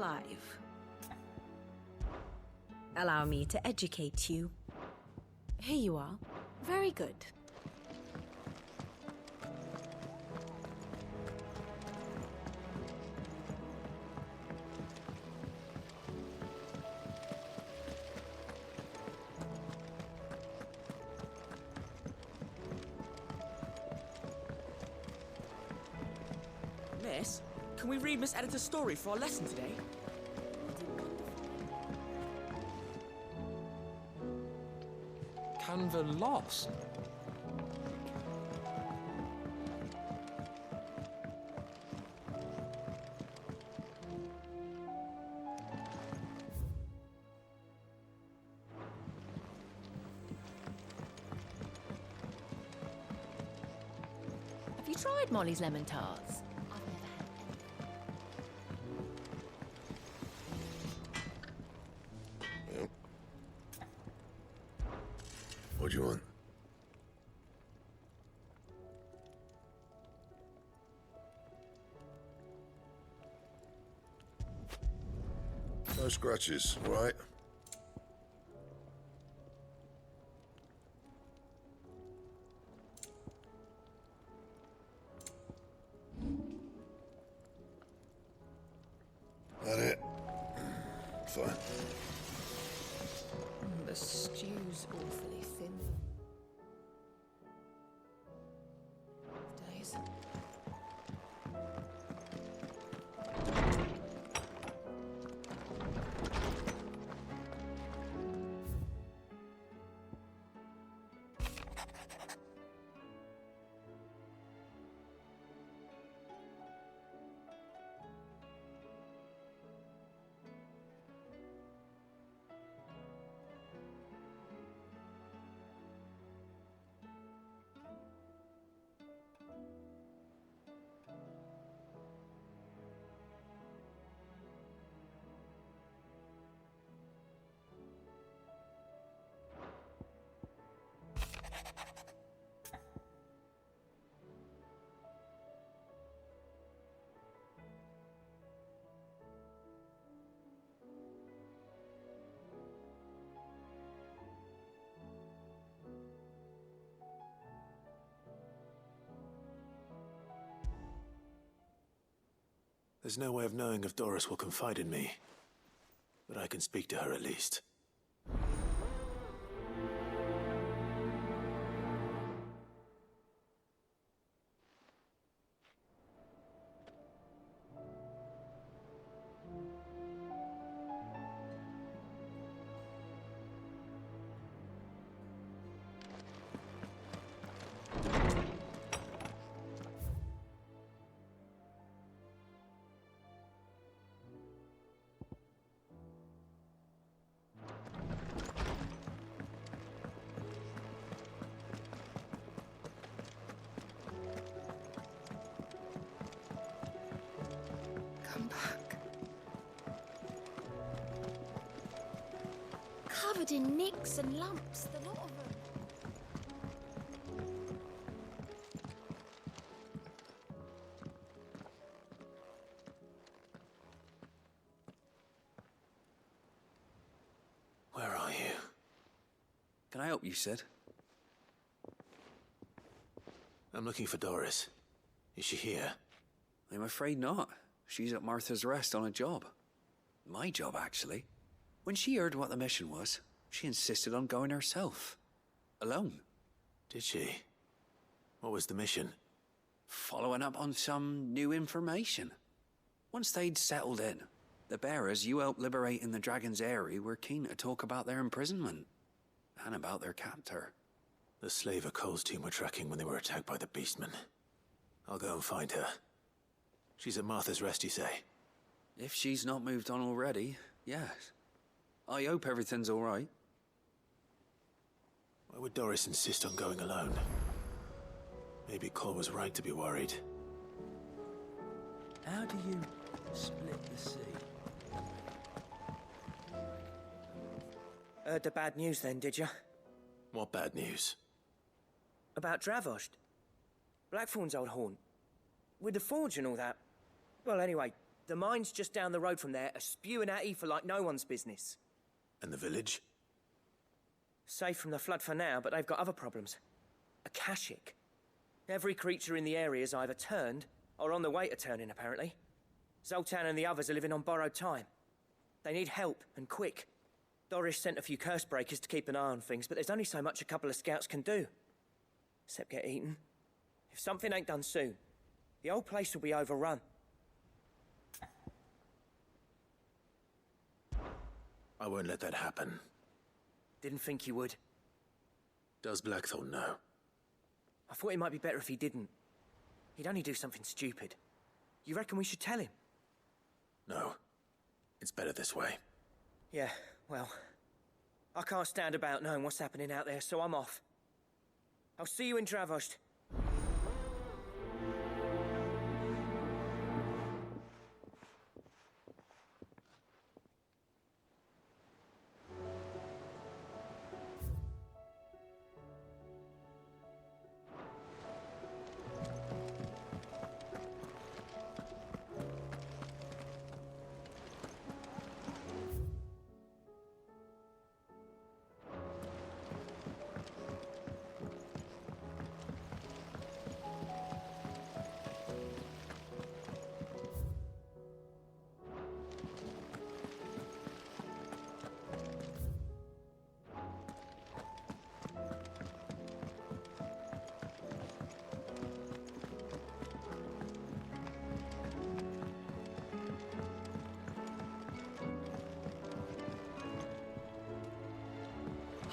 Clive. Allow me to educate you. Here you are. Very good. Miss, can we read Miss Editor's story for our lesson today? Canva lost. Have you tried Molly's lemon tarts? What do you want? No scratches, right? That it? Fine. The stew's awfully thin. Days. There's no way of knowing if Doris will confide in me, but I can speak to her at least. Come back. Covered in nicks and lumps, the lot of them. Where are you? Can I help you, Sid? I'm looking for Doris. Is she here? I'm afraid not. She's at Martha's Rest on a job. My job, actually. When she heard what the mission was, she insisted on going herself. Alone. Did she? What was the mission? Following up on some new information. Once they'd settled in, the bearers you helped liberate in the Dragon's Eyrie were keen to talk about their imprisonment. And about their captor. The slaver Cole's team were tracking when they were attacked by the Beastmen. I'll go and find her. She's at Martha's Rest, you say? If she's not moved on already, yes. I hope everything's all right. Why would Doris insist on going alone? Maybe Cole was right to be worried. How do you split the sea? Heard the bad news then, did you? What bad news? About Dravost. Blackthorn's old haunt. With the forge and all that. Well, anyway, The mines just down the road from there are spewing at Aoife like no one's business. And the village? Safe from the flood for now, but they've got other problems. Akashic. Every creature in the area is either turned or on the way to turning, apparently. Zoltan and the others are living on borrowed time. They need help, and quick. Doris sent a few curse breakers to keep an eye on things, but there's only so much a couple of scouts can do. Except get eaten. If something ain't done soon, the whole place will be overrun. I won't let that happen. Didn't think you would. Does Blackthorn know? I thought it might be better if he didn't. He'd only do something stupid. You reckon we should tell him? No. It's better this way. Yeah, well, I can't stand about knowing what's happening out there, so I'm off. I'll see you in Dravost.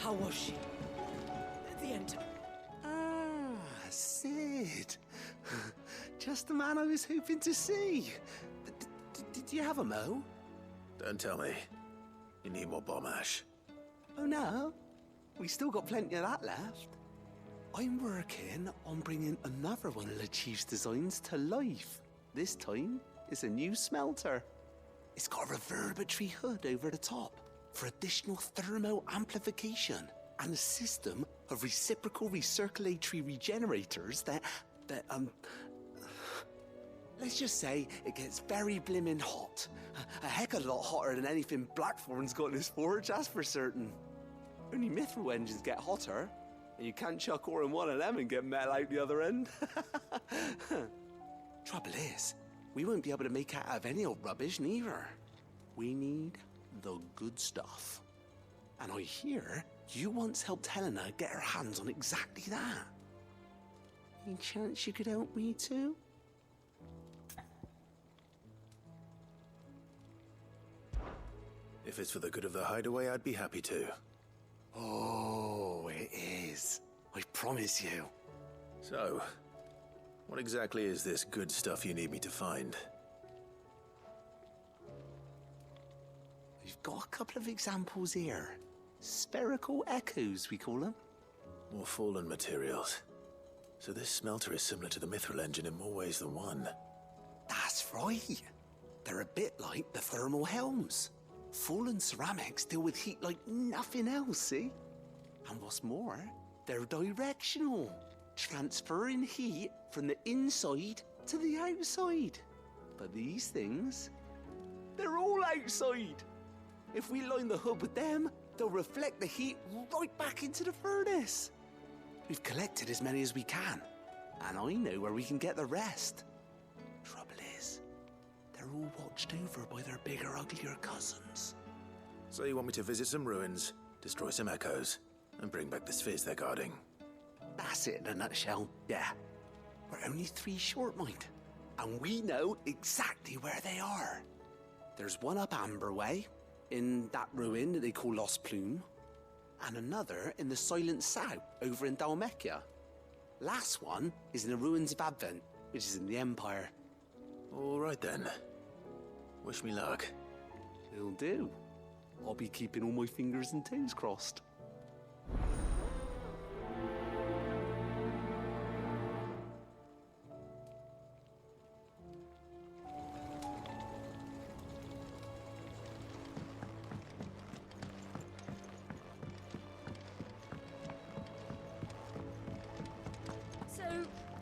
How was she? At the end. Ah, Sid. Just the man I was hoping to see. Did you have a mo? Don't tell me. You need more bomb ash. Oh no, we still got plenty of that left. I'm working on bringing another one of the Chief's designs to life. This time, it's a new smelter. It's got a reverberatory hood over the top for additional thermo amplification and a system of reciprocal recirculatory regenerators that let's just say it gets very blimmin' hot. A heck of a lot hotter than anything Blackthorn's got in his forge, that's for certain. Only mithril engines get hotter, and you can't chuck ore in one of them and get metal out the other end. Trouble is, we won't be able to make out of any old rubbish neither. We need the good stuff. And I hear you once helped Helena get her hands on exactly that. Any chance you could help me too? If it's for the good of the hideaway, I'd be happy to. Oh, it is. I promise you. So, what exactly is this good stuff you need me to find? We've got a couple of examples here. Spherical echoes, we call them. More fallen materials. So this smelter is similar to the mithril engine in more ways than one. That's right. They're a bit like the thermal helms. Fallen ceramics deal with heat like nothing else, see? And what's more, they're directional, transferring heat from the inside to the outside. But these things, they're all outside. If we line the hood with them, they'll reflect the heat right back into the furnace. We've collected as many as we can, and I know where we can get the rest. Trouble is, they're all watched over by their bigger, uglier cousins. So you want me to visit some ruins, destroy some echoes, and bring back the spheres they're guarding? That's it in a nutshell, yeah. We're only 3 short, mind, and we know exactly where they are. There's one up Amber Way, in that ruin that they call Lost Plume, and another in the Silent South over in Dalmekia. Last one is in the ruins of Advent, which is in the Empire. All right then. Wish me luck. Will do. I'll be keeping all my fingers and toes crossed. So,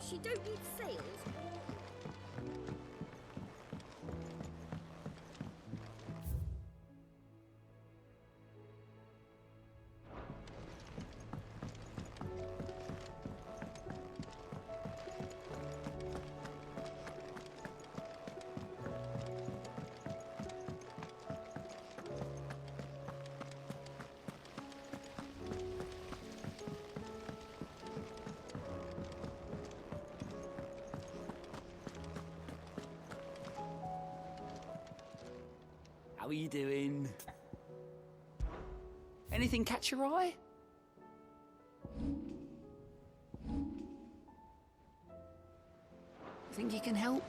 she don't need sails, How are you doing? Anything catch your eye? Think you can help?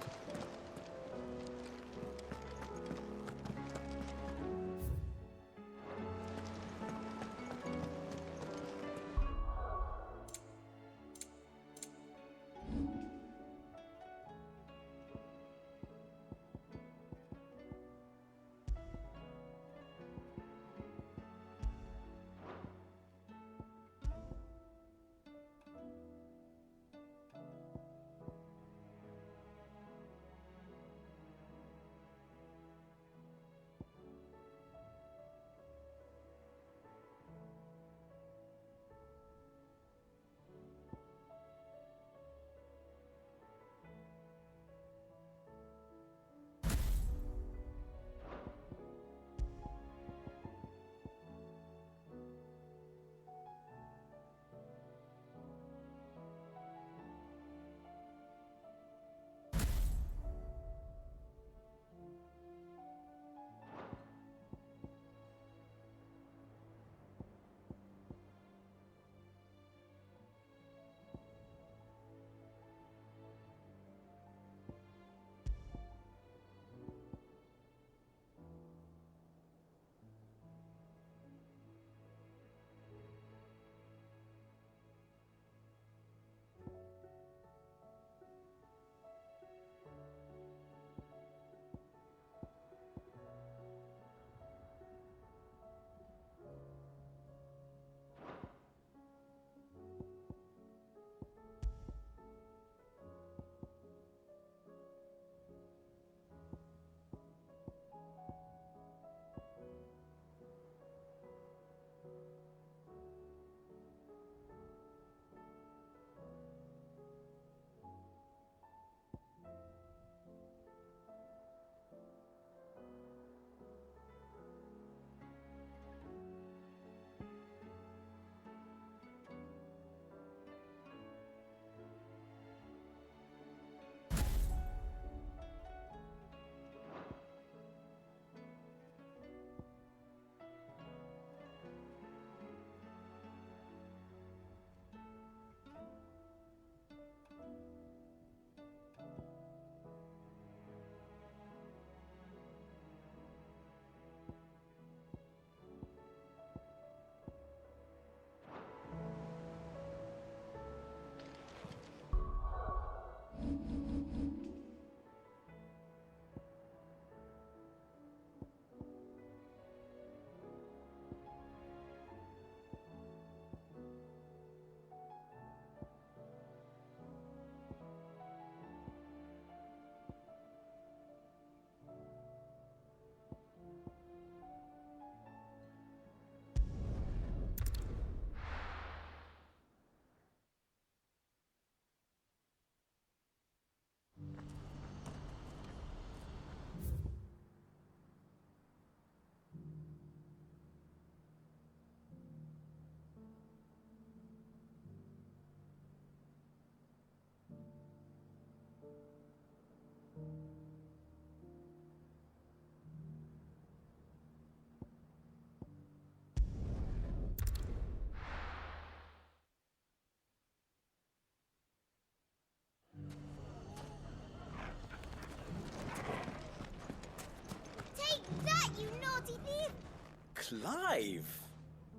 Clive!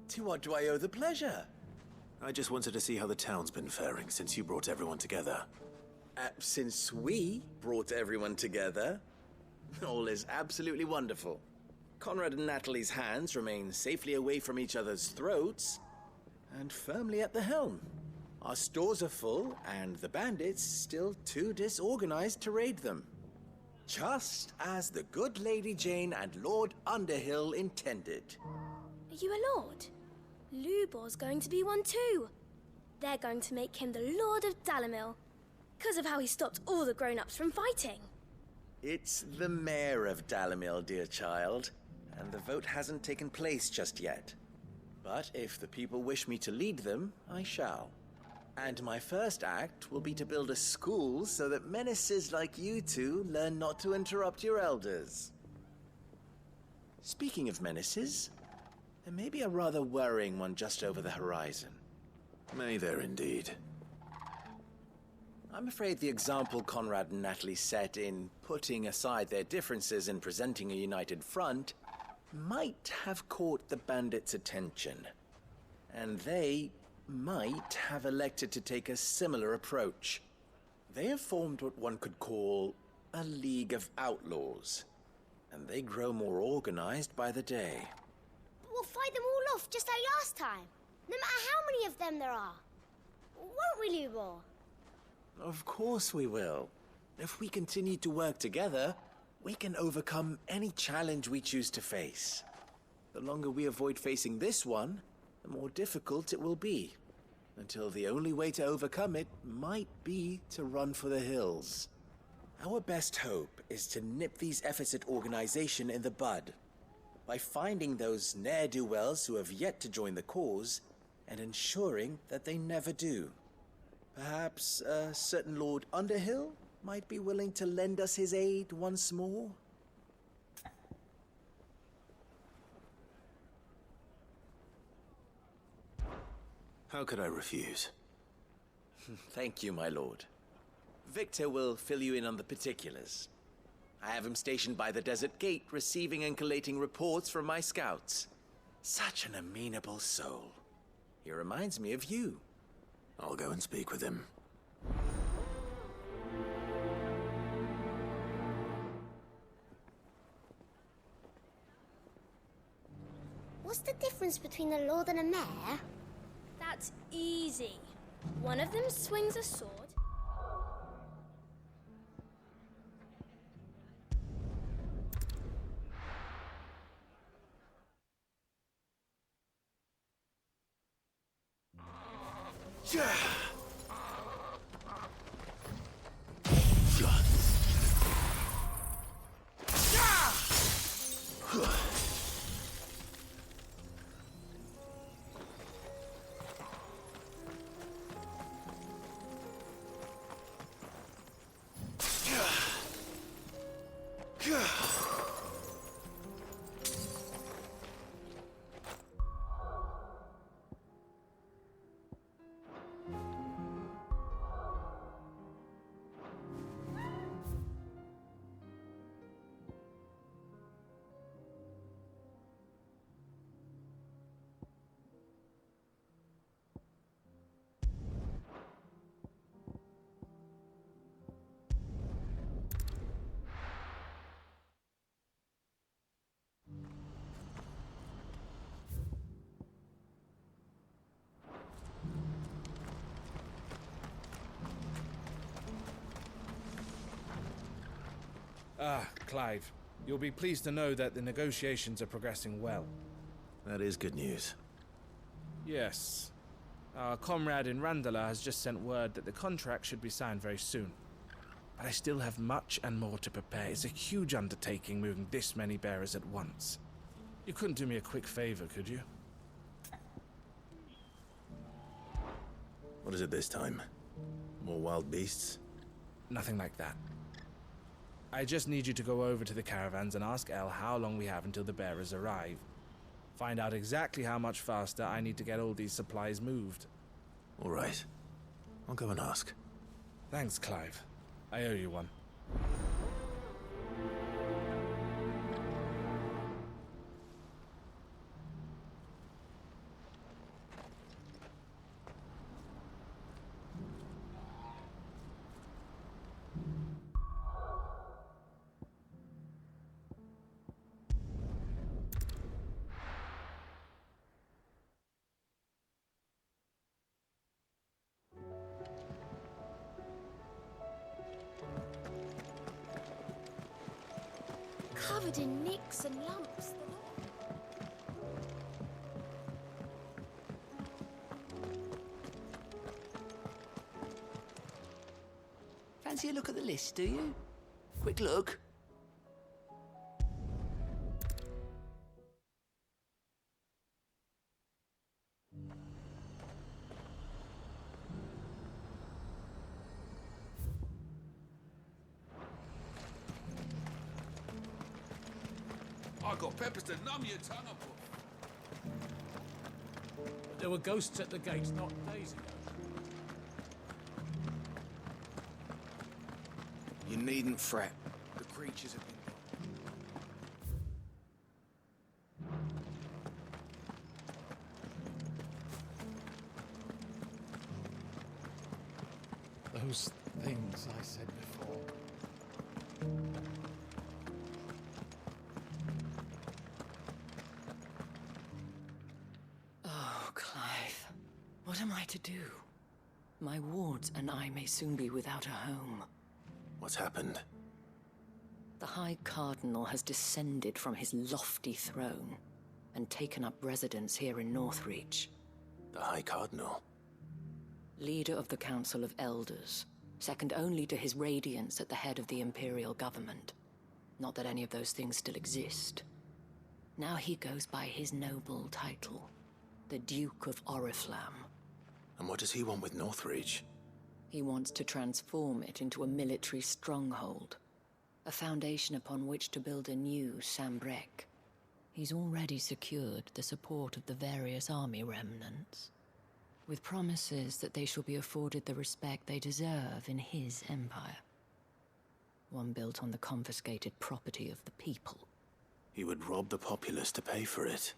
To what do I owe the pleasure? I just wanted to see how the town's been faring since you brought everyone together. Since we brought everyone together, all is absolutely wonderful. Conrad and Natalie's hands remain safely away from each other's throats and firmly at the helm. Our stores are full, and the bandits still too disorganized to raid them. Just as the good Lady Jane and Lord Underhill intended. Are you a lord? Lubor's going to be one too. They're going to make him the Lord of Dalimil, because of how he stopped all the grown-ups from fighting. It's the mayor of Dalimil, dear child, and the vote hasn't taken place just yet. But if the people wish me to lead them, I shall. And my first act will be to build a school so that menaces like you two learn not to interrupt your elders. Speaking of menaces, there may be a rather worrying one just over the horizon. May there indeed. I'm afraid the example Conrad and Natalie set in putting aside their differences and presenting a united front might have caught the bandits' attention. And they might have elected to take a similar approach. They have formed what one could call a League of Outlaws, and they grow more organized by the day. But we'll fight them all off just like last time, no matter how many of them there are. Won't we, Lubor? Of course we will. If we continue to work together, we can overcome any challenge we choose to face. The longer we avoid facing this one, the more difficult it will be. Until the only way to overcome it might be to run for the hills. Our best hope is to nip these efforts at organization in the bud, by finding those ne'er-do-wells who have yet to join the cause, and ensuring that they never do. Perhaps a certain Lord Underhill might be willing to lend us his aid once more? How could I refuse? Thank you, my lord. Victor will fill you in on the particulars. I have him stationed by the desert gate, receiving and collating reports from my scouts. Such an amenable soul. He reminds me of you. I'll go and speak with him. What's the difference between a lord and a mayor? That's easy. One of them swings a sword. Clive, you'll be pleased to know that the negotiations are progressing well. That is good news. Yes. Our comrade in Randala has just sent word that the contract should be signed very soon. But I still have much and more to prepare. It's a huge undertaking moving this many bearers at once. You couldn't do me a quick favor, could you? What is it this time? More wild beasts? Nothing like that. I just need you to go over to the caravans and ask El how long we have until the bearers arrive. Find out exactly how much faster I need to get all these supplies moved. All right. I'll go and ask. Thanks, Clive. I owe you one. Covered in nicks and lumps. Fancy a look at the list, do you? Quick look. got peppers to numb your tongue up. There were ghosts at the gates not days ago. You needn't fret. The creatures have been gone. Those things I said before. Oh, Clive. What am I to do? My wards and I may soon be without a home. What's happened? The High Cardinal has descended from his lofty throne and taken up residence here in Northreach. The High Cardinal? Leader of the Council of Elders, second only to his Radiance at the head of the Imperial government. Not that any of those things still exist. Now he goes by his noble title, the Duke of Oriflamme. And what does he want with Northreach? He wants to transform it into a military stronghold, a foundation upon which to build a new Sambrek. He's already secured the support of the various army remnants, with promises that they shall be afforded the respect they deserve in his empire. One built on the confiscated property of the people. He would rob the populace to pay for it.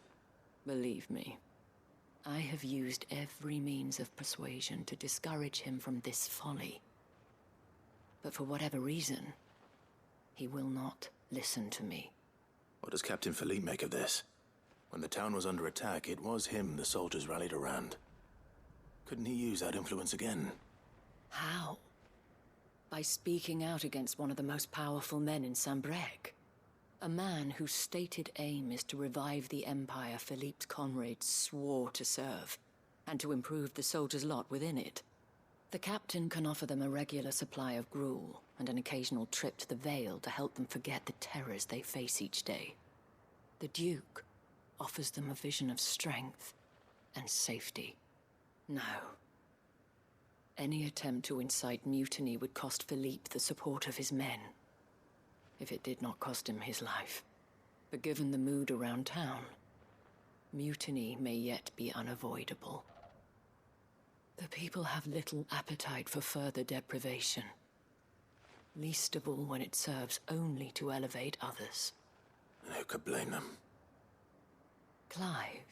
Believe me, I have used every means of persuasion to discourage him from this folly. But for whatever reason, he will not listen to me. What does Captain Philippe make of this? When the town was under attack, it was him the soldiers rallied around. Couldn't he use that influence again? How? By speaking out against one of the most powerful men in Sambrek. A man whose stated aim is to revive the empire Philippe's comrades swore to serve, and to improve the soldiers' lot within it. The captain can offer them a regular supply of gruel, and an occasional trip to the Vale to help them forget the terrors they face each day. The Duke offers them a vision of strength and safety. No. Any attempt to incite mutiny would cost Philippe the support of his men. If it did not cost him his life. But given the mood around town, mutiny may yet be unavoidable. The people have little appetite for further deprivation. Least of all when it serves only to elevate others. And who could blame them? Clive,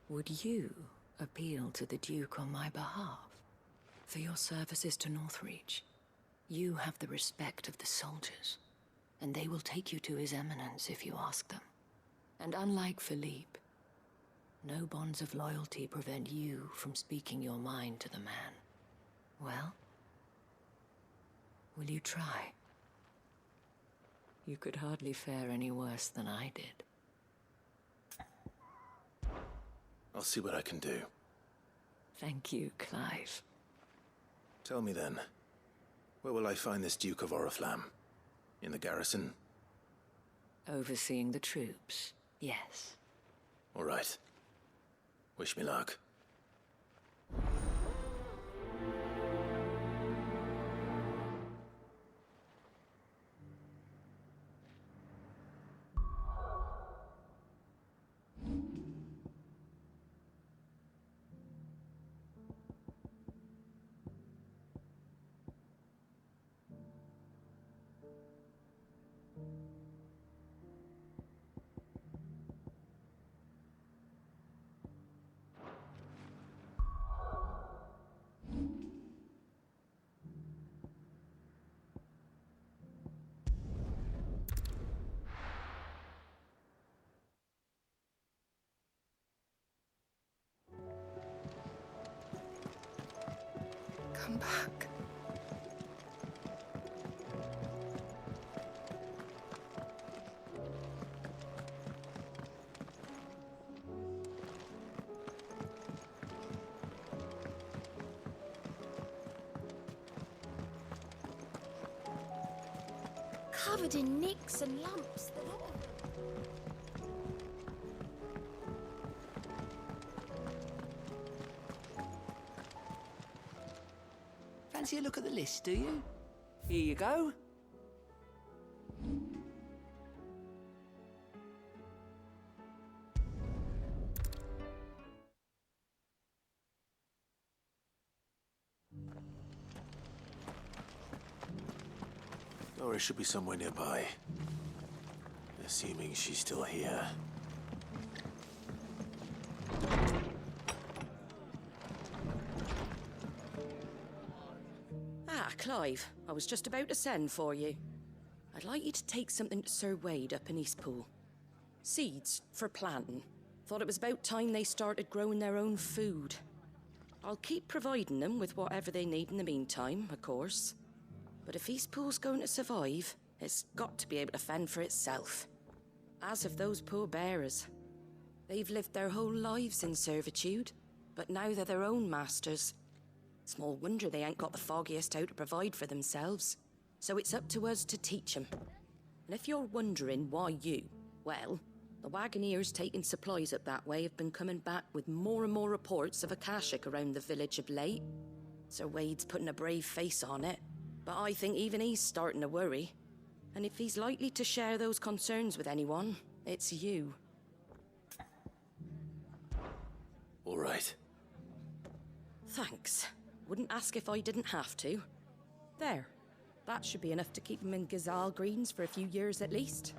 would you appeal to the Duke on my behalf? For your services to Northreach, you have the respect of the soldiers, and they will take you to His Eminence if you ask them. And unlike Philippe, no bonds of loyalty prevent you from speaking your mind to the man. Well, will you try? You could hardly fare any worse than I did. I'll see what I can do. Thank you, Clive. Tell me then, where will I find this Duke of Oriflamme? In the garrison? Overseeing the troops, yes. All right. Wish me luck. Come back. Covered in nicks and lumps, the lot of them. Fancy a look at the list, do you? Here you go. Doris should be somewhere nearby. Assuming she's still here. Ah, Clive. I was just about to send for you. I'd like you to take something to Sir Wade up in Eastpool. Seeds for planting. Thought it was about time they started growing their own food. I'll keep providing them with whatever they need in the meantime, of course. But if Eastpool's going to survive, it's got to be able to fend for itself. As have those poor bearers. They've lived their whole lives in servitude, but now they're their own masters. Small wonder they ain't got the foggiest how to provide for themselves. So it's up to us to teach them. And if you're wondering why you, well, the wagoneers taking supplies up that way have been coming back with more and more reports of Akashic around the village of late. Sir Wade's putting a brave face on it, but I think even he's starting to worry. And if he's likely to share those concerns with anyone, it's you. All right. Thanks. Wouldn't ask if I didn't have to. There. That should be enough to keep him in Gazal Greens for a few years at least.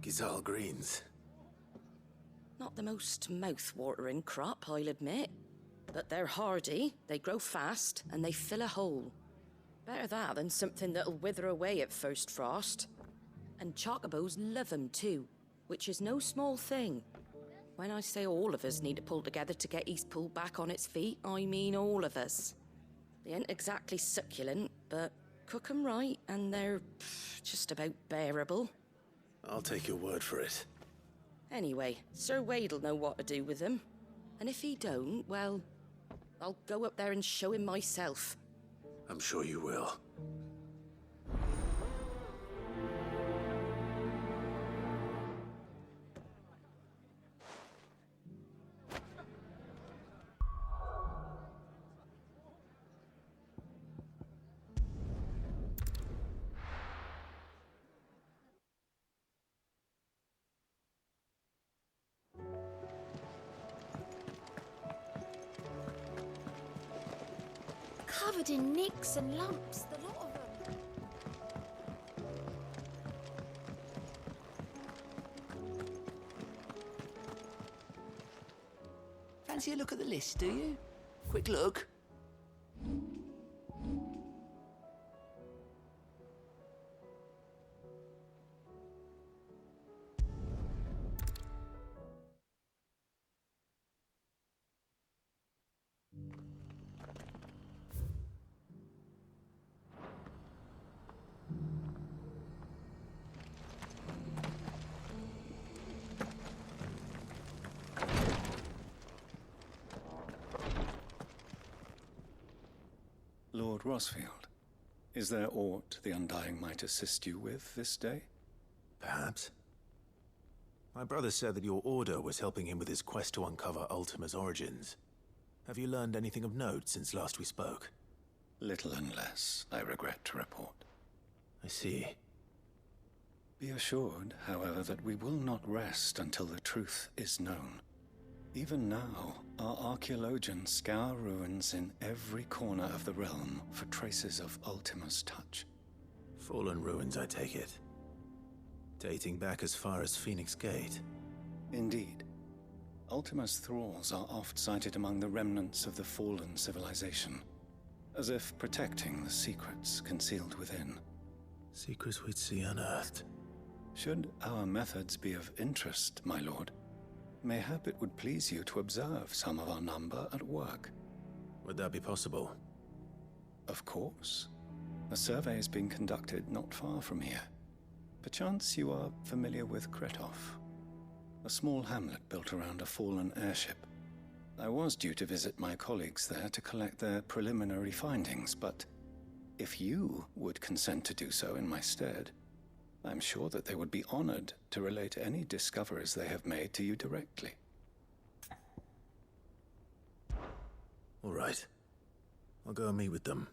Gazal Greens? Not the most mouth-watering crop, I'll admit. But they're hardy, they grow fast, and they fill a hole. Better that than something that'll wither away at first frost. And chocobos love 'em too, which is no small thing. When I say all of us need to pull together to get Eastpool back on its feet, I mean all of us. They ain't exactly succulent, but cook 'em right and they're just about bearable. I'll take your word for it. Anyway, Sir Wade'll know what to do with them. And if he don't, well, I'll go up there and show him myself. I'm sure you will. Covered in nicks and lumps, the lot of them. Fancy a look at the list, do you? Quick look. Lord Rosfield, is there aught the Undying might assist you with this day? Perhaps. My brother said that your order was helping him with his quest to uncover Ultima's origins. Have you learned anything of note since last we spoke? Little unless, I regret to report. I see. Be assured, however, that we will not rest until the truth is known. Even now, our archaeologians scour ruins in every corner of the realm for traces of Ultima's touch. Fallen ruins, I take it. Dating back as far as Phoenix Gate. Indeed. Ultima's thralls are oft sighted among the remnants of the fallen civilization, as if protecting the secrets concealed within. Secrets we'd see unearthed. Should our methods be of interest, my lord, mayhap it would please you to observe some of our number at work. Would that be possible? Of course. A survey is being conducted not far from here. Perchance you are familiar with Kretov, a small hamlet built around a fallen airship. I was due to visit my colleagues there to collect their preliminary findings, but if you would consent to do so in my stead, I'm sure that they would be honored to relate any discoveries they have made to you directly. All right. I'll go and meet with them.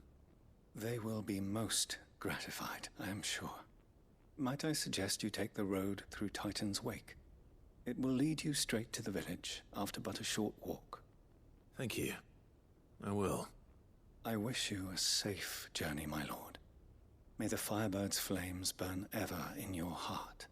They will be most gratified, I am sure. Might I suggest you take the road through Titan's Wake? It will lead you straight to the village after but a short walk. Thank you. I will. I wish you a safe journey, my lord. May the Firebird's flames burn ever in your heart.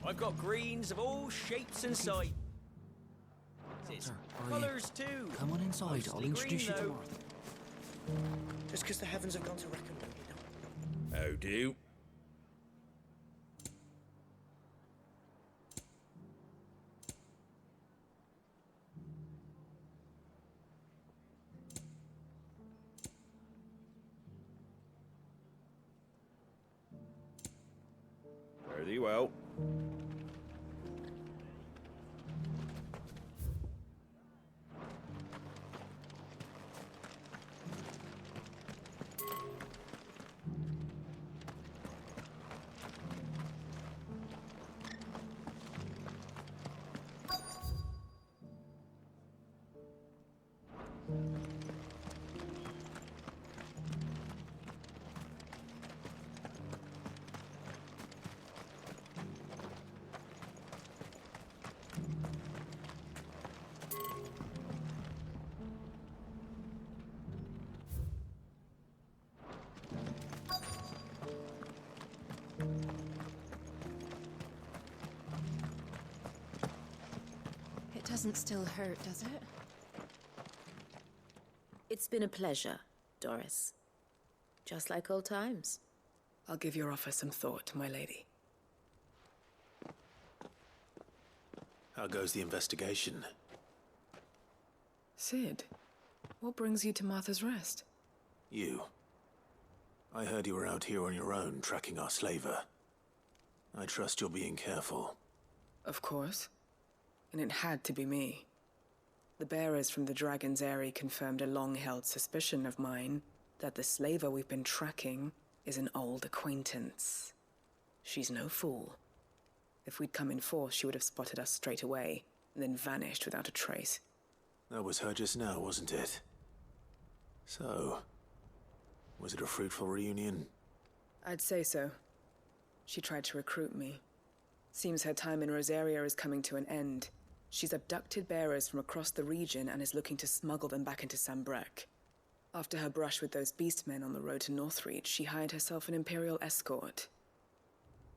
I've got greens of all shapes and sizes. Colours too. Come on inside, Mostly I'll introduce green, you to though. Martha. Just because the heavens have gone to reckon with, you know. How do? Very well. It doesn't still hurt, does it? It's been a pleasure, Doris. Just like old times. I'll give your offer some thought, my lady. How goes the investigation? Sid, what brings you to Martha's Rest? You. I heard you were out here on your own, tracking our slaver. I trust you're being careful. Of course. And it had to be me. The bearers from the Dragon's Eyrie confirmed a long-held suspicion of mine that the slaver we've been tracking is an old acquaintance. She's no fool. If we'd come in force, she would have spotted us straight away, and then vanished without a trace. That was her just now, wasn't it? So, was it a fruitful reunion? I'd say so. She tried to recruit me. Seems her time in Rosaria is coming to an end. She's abducted bearers from across the region and is looking to smuggle them back into Sambrec. After her brush with those beastmen on the road to Northreach, she hired herself an Imperial escort,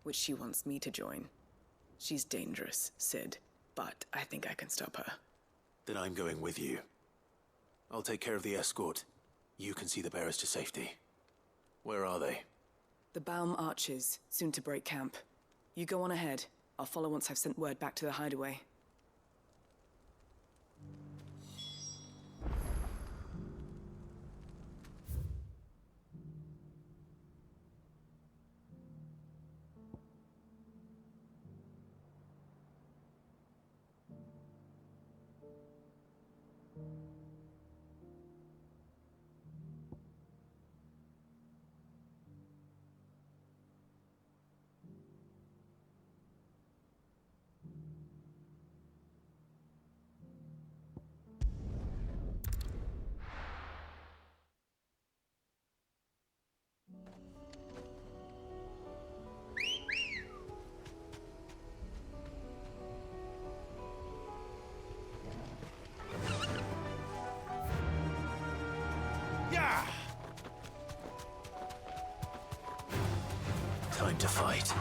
which she wants me to join. She's dangerous, Sid, but I think I can stop her. Then I'm going with you. I'll take care of the escort. You can see the bearers to safety. Where are they? The Baum Archers, soon to break camp. You go on ahead. I'll follow once I've sent word back to the hideaway. time to fight.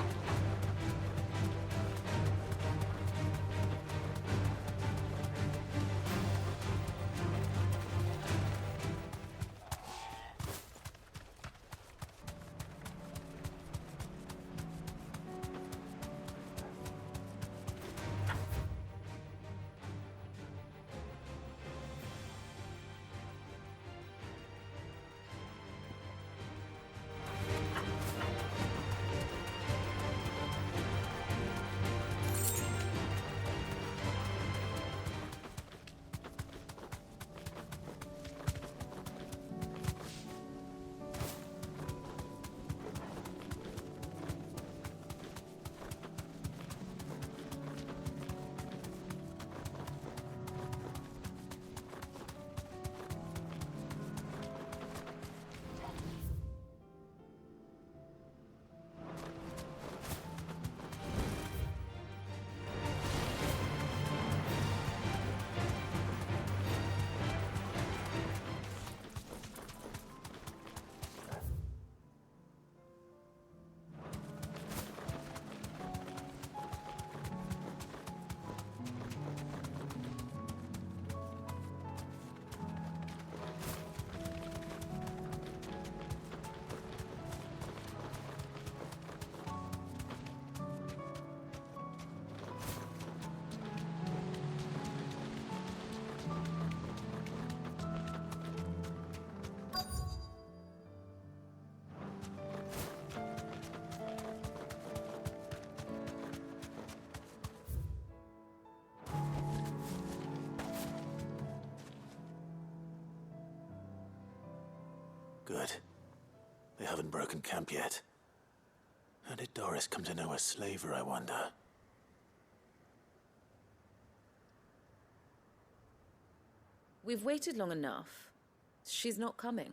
Good. They haven't broken camp yet. How did Doris come to know a slaver, I wonder? We've waited long enough. She's not coming.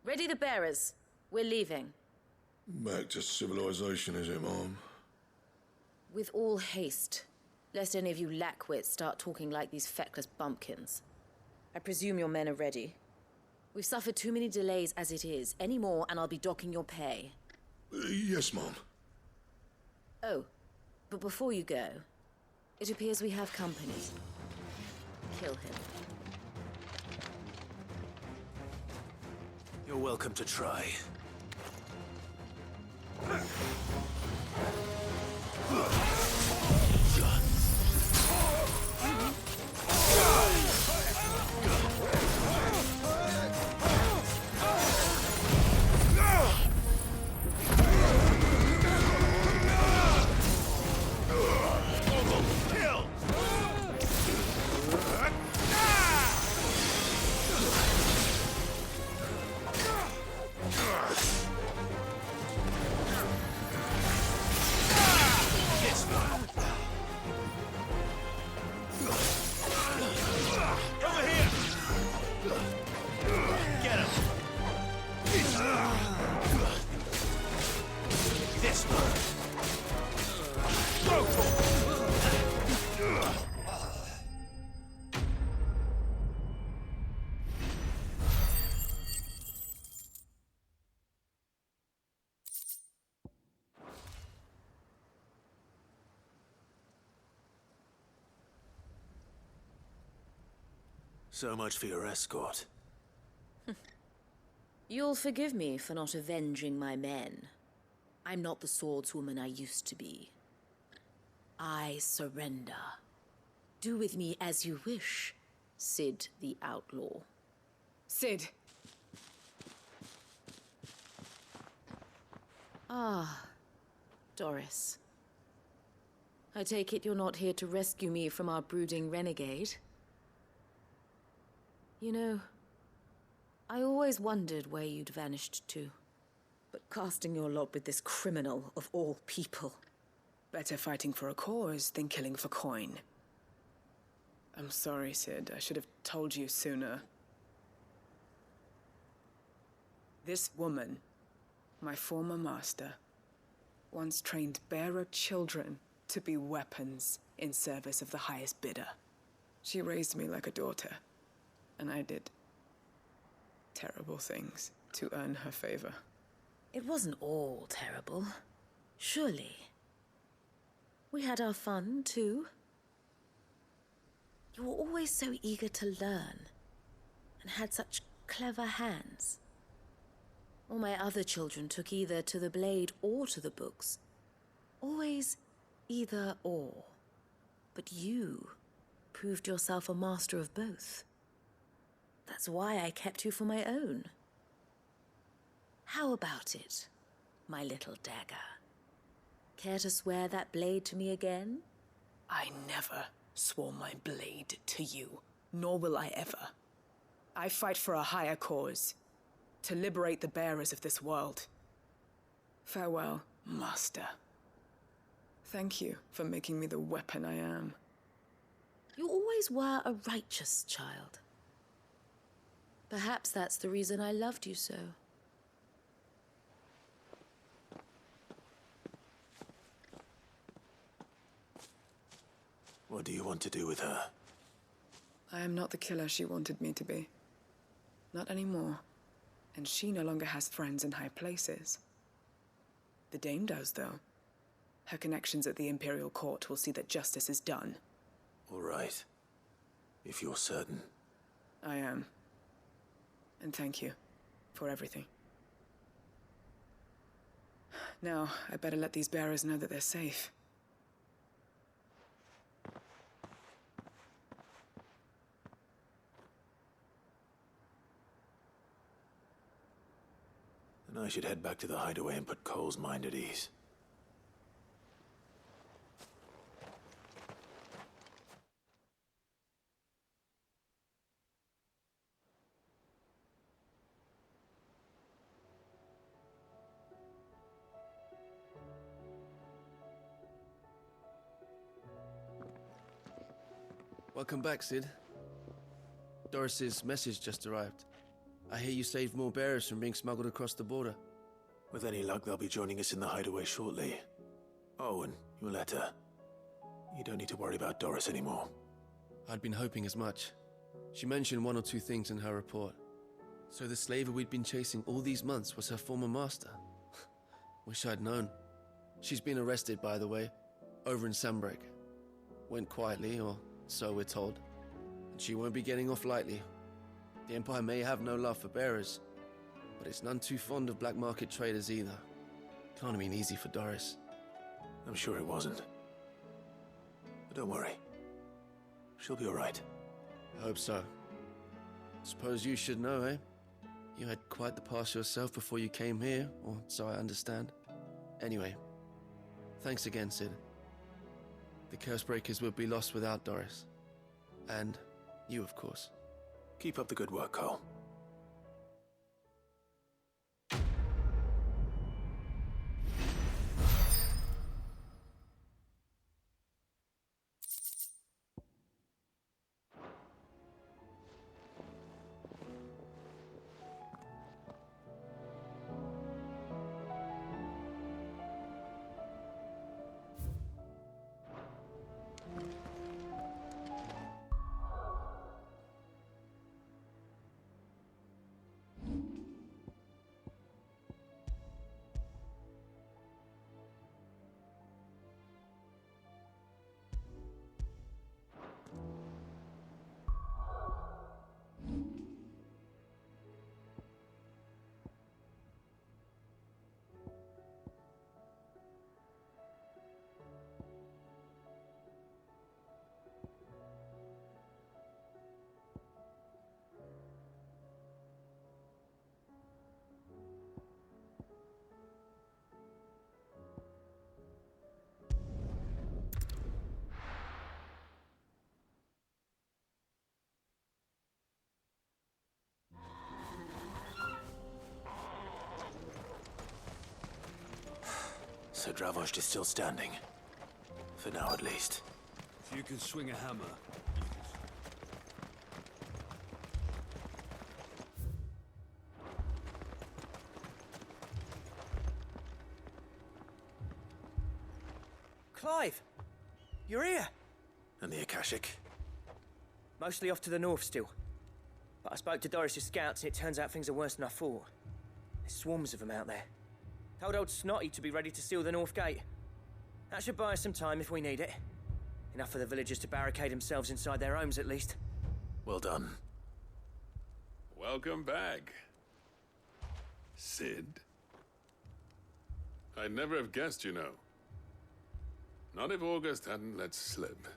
Ready the bearers. We're leaving. Back to civilization, is it, Mom? With all haste, lest any of you lackwits start talking like these feckless bumpkins. I presume your men are ready. We've suffered too many delays as it is. Any more, and I'll be docking your pay. Yes, Mom. Oh, but before you go, it appears we have company. Kill him. You're welcome to try. So much for your escort. You'll forgive me for not avenging my men. I'm not the swordswoman I used to be. I surrender. Do with me as you wish, Sid the Outlaw. Sid! Ah, Doris. I take it you're not here to rescue me from our brooding renegade? You know, I always wondered where you'd vanished to. But casting your lot with this criminal of all people. Better fighting for a cause than killing for coin. I'm sorry, Sid. I should have told you sooner. This woman, my former master, once trained bearer children to be weapons in service of the highest bidder. She raised me like a daughter, and I did terrible things to earn her favor. It wasn't all terrible. Surely. We had our fun, too. You were always so eager to learn, and had such clever hands. All my other children took either to the blade or to the books. Always either or. But you proved yourself a master of both. That's why I kept you for my own. How about it, my little dagger? Care to swear that blade to me again? I never swore my blade to you, nor will I ever. I fight for a higher cause, to liberate the bearers of this world. Farewell, Master. Thank you for making me the weapon I am. You always were a righteous child. Perhaps that's the reason I loved you so. What do you want to do with her? I am not the killer she wanted me to be. Not anymore. And she no longer has friends in high places. The Dame does, though. Her connections at the Imperial Court will see that justice is done. All right. If you're certain. I am. And thank you for everything. Now, I better let these bearers know that they're safe. And I should head back to the hideaway and put Cole's mind at ease. Welcome back, Sid. Doris's message just arrived. I hear you saved more bearers from being smuggled across the border. With any luck, they'll be joining us in the hideaway shortly. Oh, and your letter. You don't need to worry about Doris anymore. I'd been hoping as much. She mentioned one or two things in her report. So the slaver we'd been chasing all these months was her former master. Wish I'd known. She's been arrested, by the way, over in Sambrek. Went quietly, or so we're told. And she won't be getting off lightly. The Empire may have no love for bearers, but it's none too fond of black market traders either. Can't have been easy for Doris. I'm sure it wasn't. But don't worry. She'll be all right. I hope so. Suppose you should know, eh? You had quite the past yourself before you came here, or so I understand. Anyway, thanks again, Sid. The Cursebreakers would be lost without Doris. And you, of course. Keep up the good work, Cole. So Dravost is still standing. For now, at least. If you can swing a hammer, Clive! You're here! And the Akashic? Mostly off to the north still. But I spoke to Doris's scouts and it turns out things are worse than I thought. There's swarms of them out there. Told old Snotty to be ready to seal the north gate. That should buy us some time if we need it. Enough for the villagers to barricade themselves inside their homes, at least. Well done. Welcome back, Sid. I'd never have guessed, you know. Not if August hadn't let slip.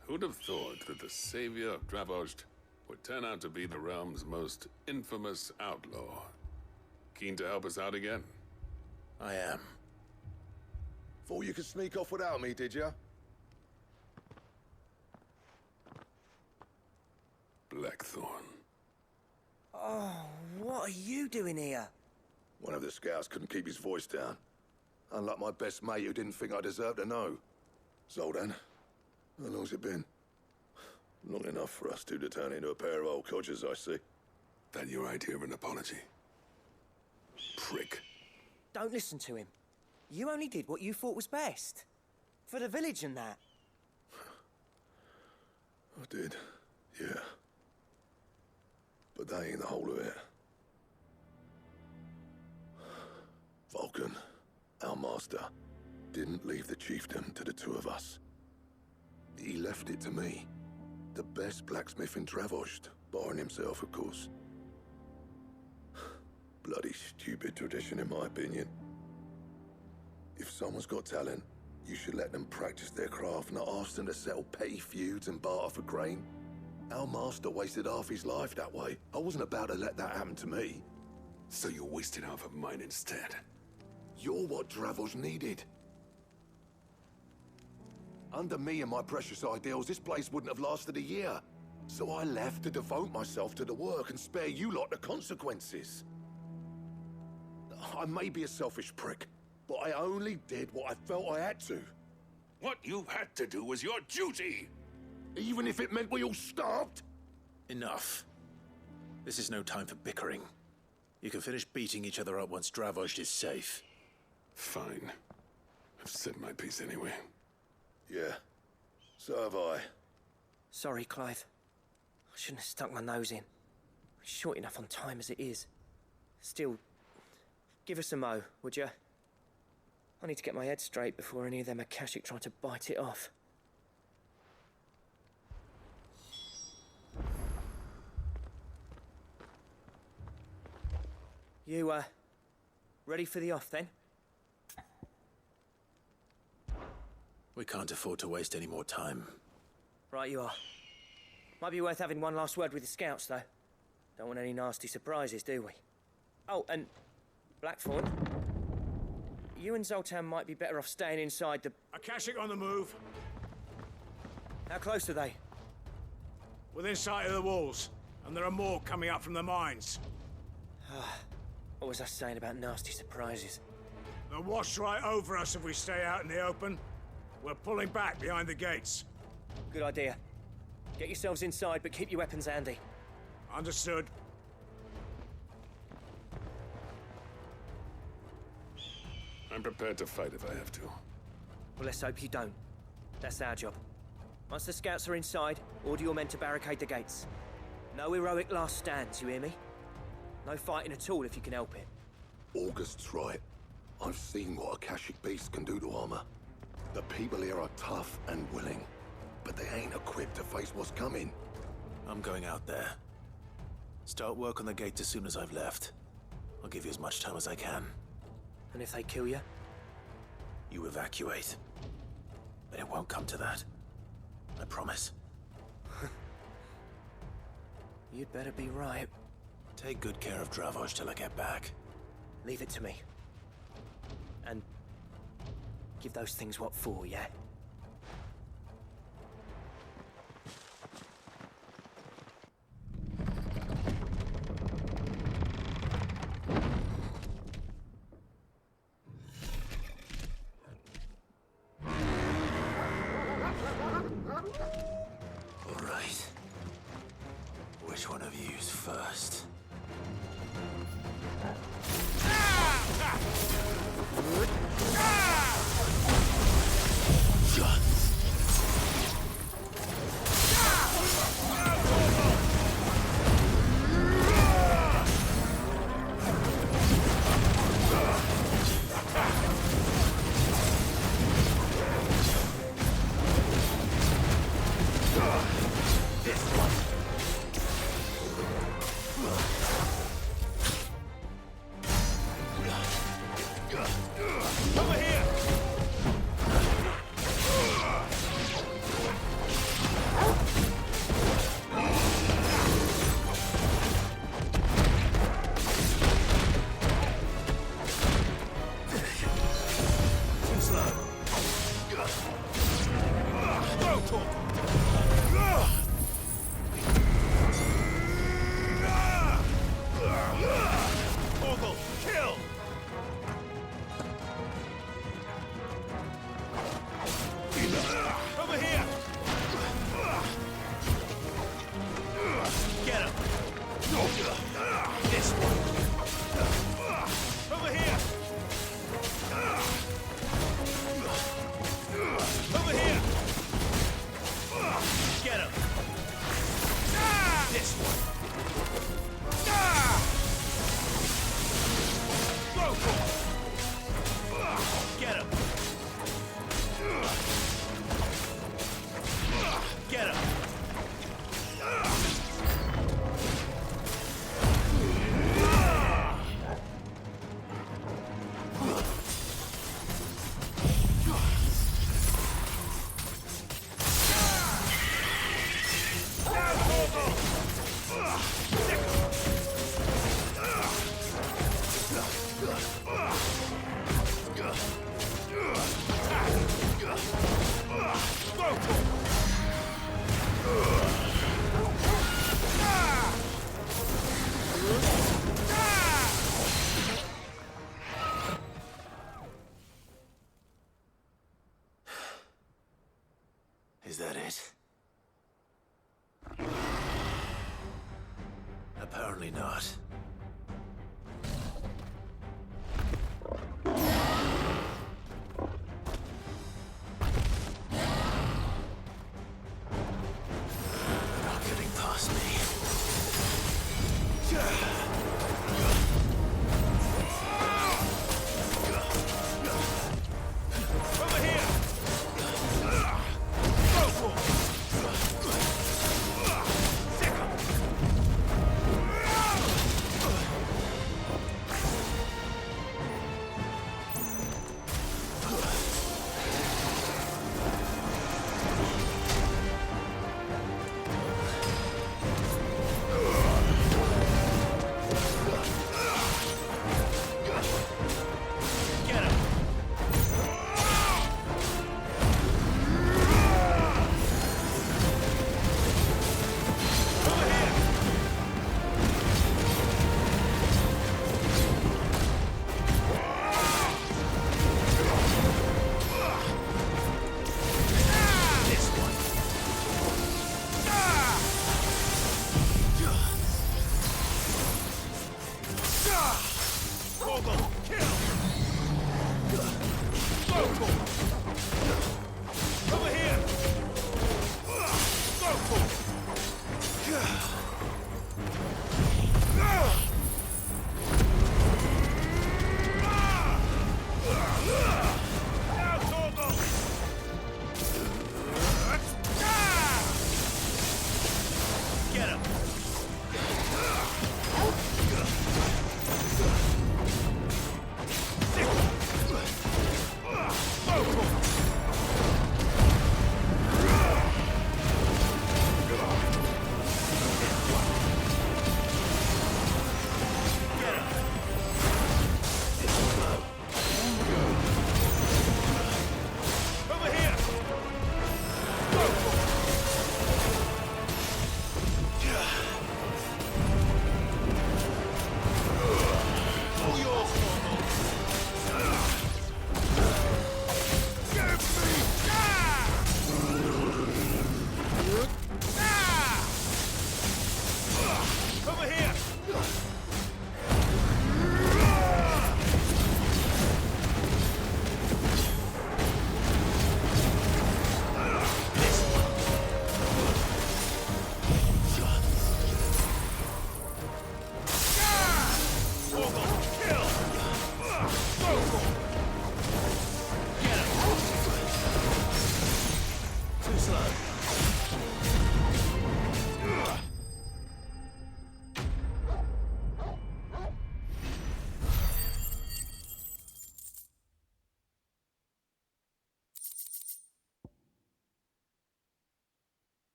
Who'd have thought that the savior of Dravost would turn out to be the realm's most infamous outlaw? Keen to help us out again? I am. Thought you could sneak off without me, did ya? Blackthorn. Oh, what are you doing here? One of the scouts couldn't keep his voice down. Unlike my best mate who didn't think I deserved to know. Zoltan, how long's it been? Long enough for us two to turn into a pair of old codgers, I see. That your idea of an apology? Prick. Don't listen to him. You only did what you thought was best. For the village and that. I did, yeah. But that ain't the whole of it. Vulcan, our master, didn't leave the chiefdom to the two of us. He left it to me. The best blacksmith in Dravost, barring himself, of course. Bloody stupid tradition, in my opinion. If someone's got talent, you should let them practice their craft, not ask them to settle petty feuds and barter for grain. Our master wasted half his life that way. I wasn't about to let that happen to me. So you wasted half of mine instead? You're what Dravost needed. Under me and my precious ideals, this place wouldn't have lasted a year. So I left to devote myself to the work and spare you lot the consequences. I may be a selfish prick, but I only did what I felt I had to. What you had to do was your duty! Even if it meant we all starved? Enough. This is no time for bickering. You can finish beating each other up once Dravost is safe. Fine. I've said my piece anyway. Yeah, so have I. Sorry, Clive. I shouldn't have stuck my nose in. We're short enough on time as it is. Still, give us a mo, would you? I need to get my head straight before any of them Akashic try to bite it off. You, ready for the off, then? We can't afford to waste any more time. Right you are. Might be worth having one last word with the scouts, though. Don't want any nasty surprises, do we? Oh, and Blackthorn, you and Zoltan might be better off staying inside the... Akashic on the move. How close are they? Within sight of the walls, and there are more coming up from the mines. What was I saying about nasty surprises? They'll wash right over us if we stay out in the open. We're pulling back behind the gates. Good idea. Get yourselves inside, but keep your weapons handy. Understood. I'm prepared to fight if I have to. Well, let's hope you don't. That's our job. Once the scouts are inside, order your men to barricade the gates. No heroic last stands, you hear me? No fighting at all if you can help it. August's right. I've seen what Akashic beasts can do to armor. The people here are tough and willing, but they ain't equipped to face what's coming. I'm going out there. Start work on the gate as soon as I've left. I'll give you as much time as I can. And if they kill you? You evacuate. But it won't come to that. I promise. You'd better be right. Take good care of Dravost till I get back. Leave it to me. And give those things what for, yeah? All right. Which one of you's first? it? Apparently not. They're not getting past me. Over here!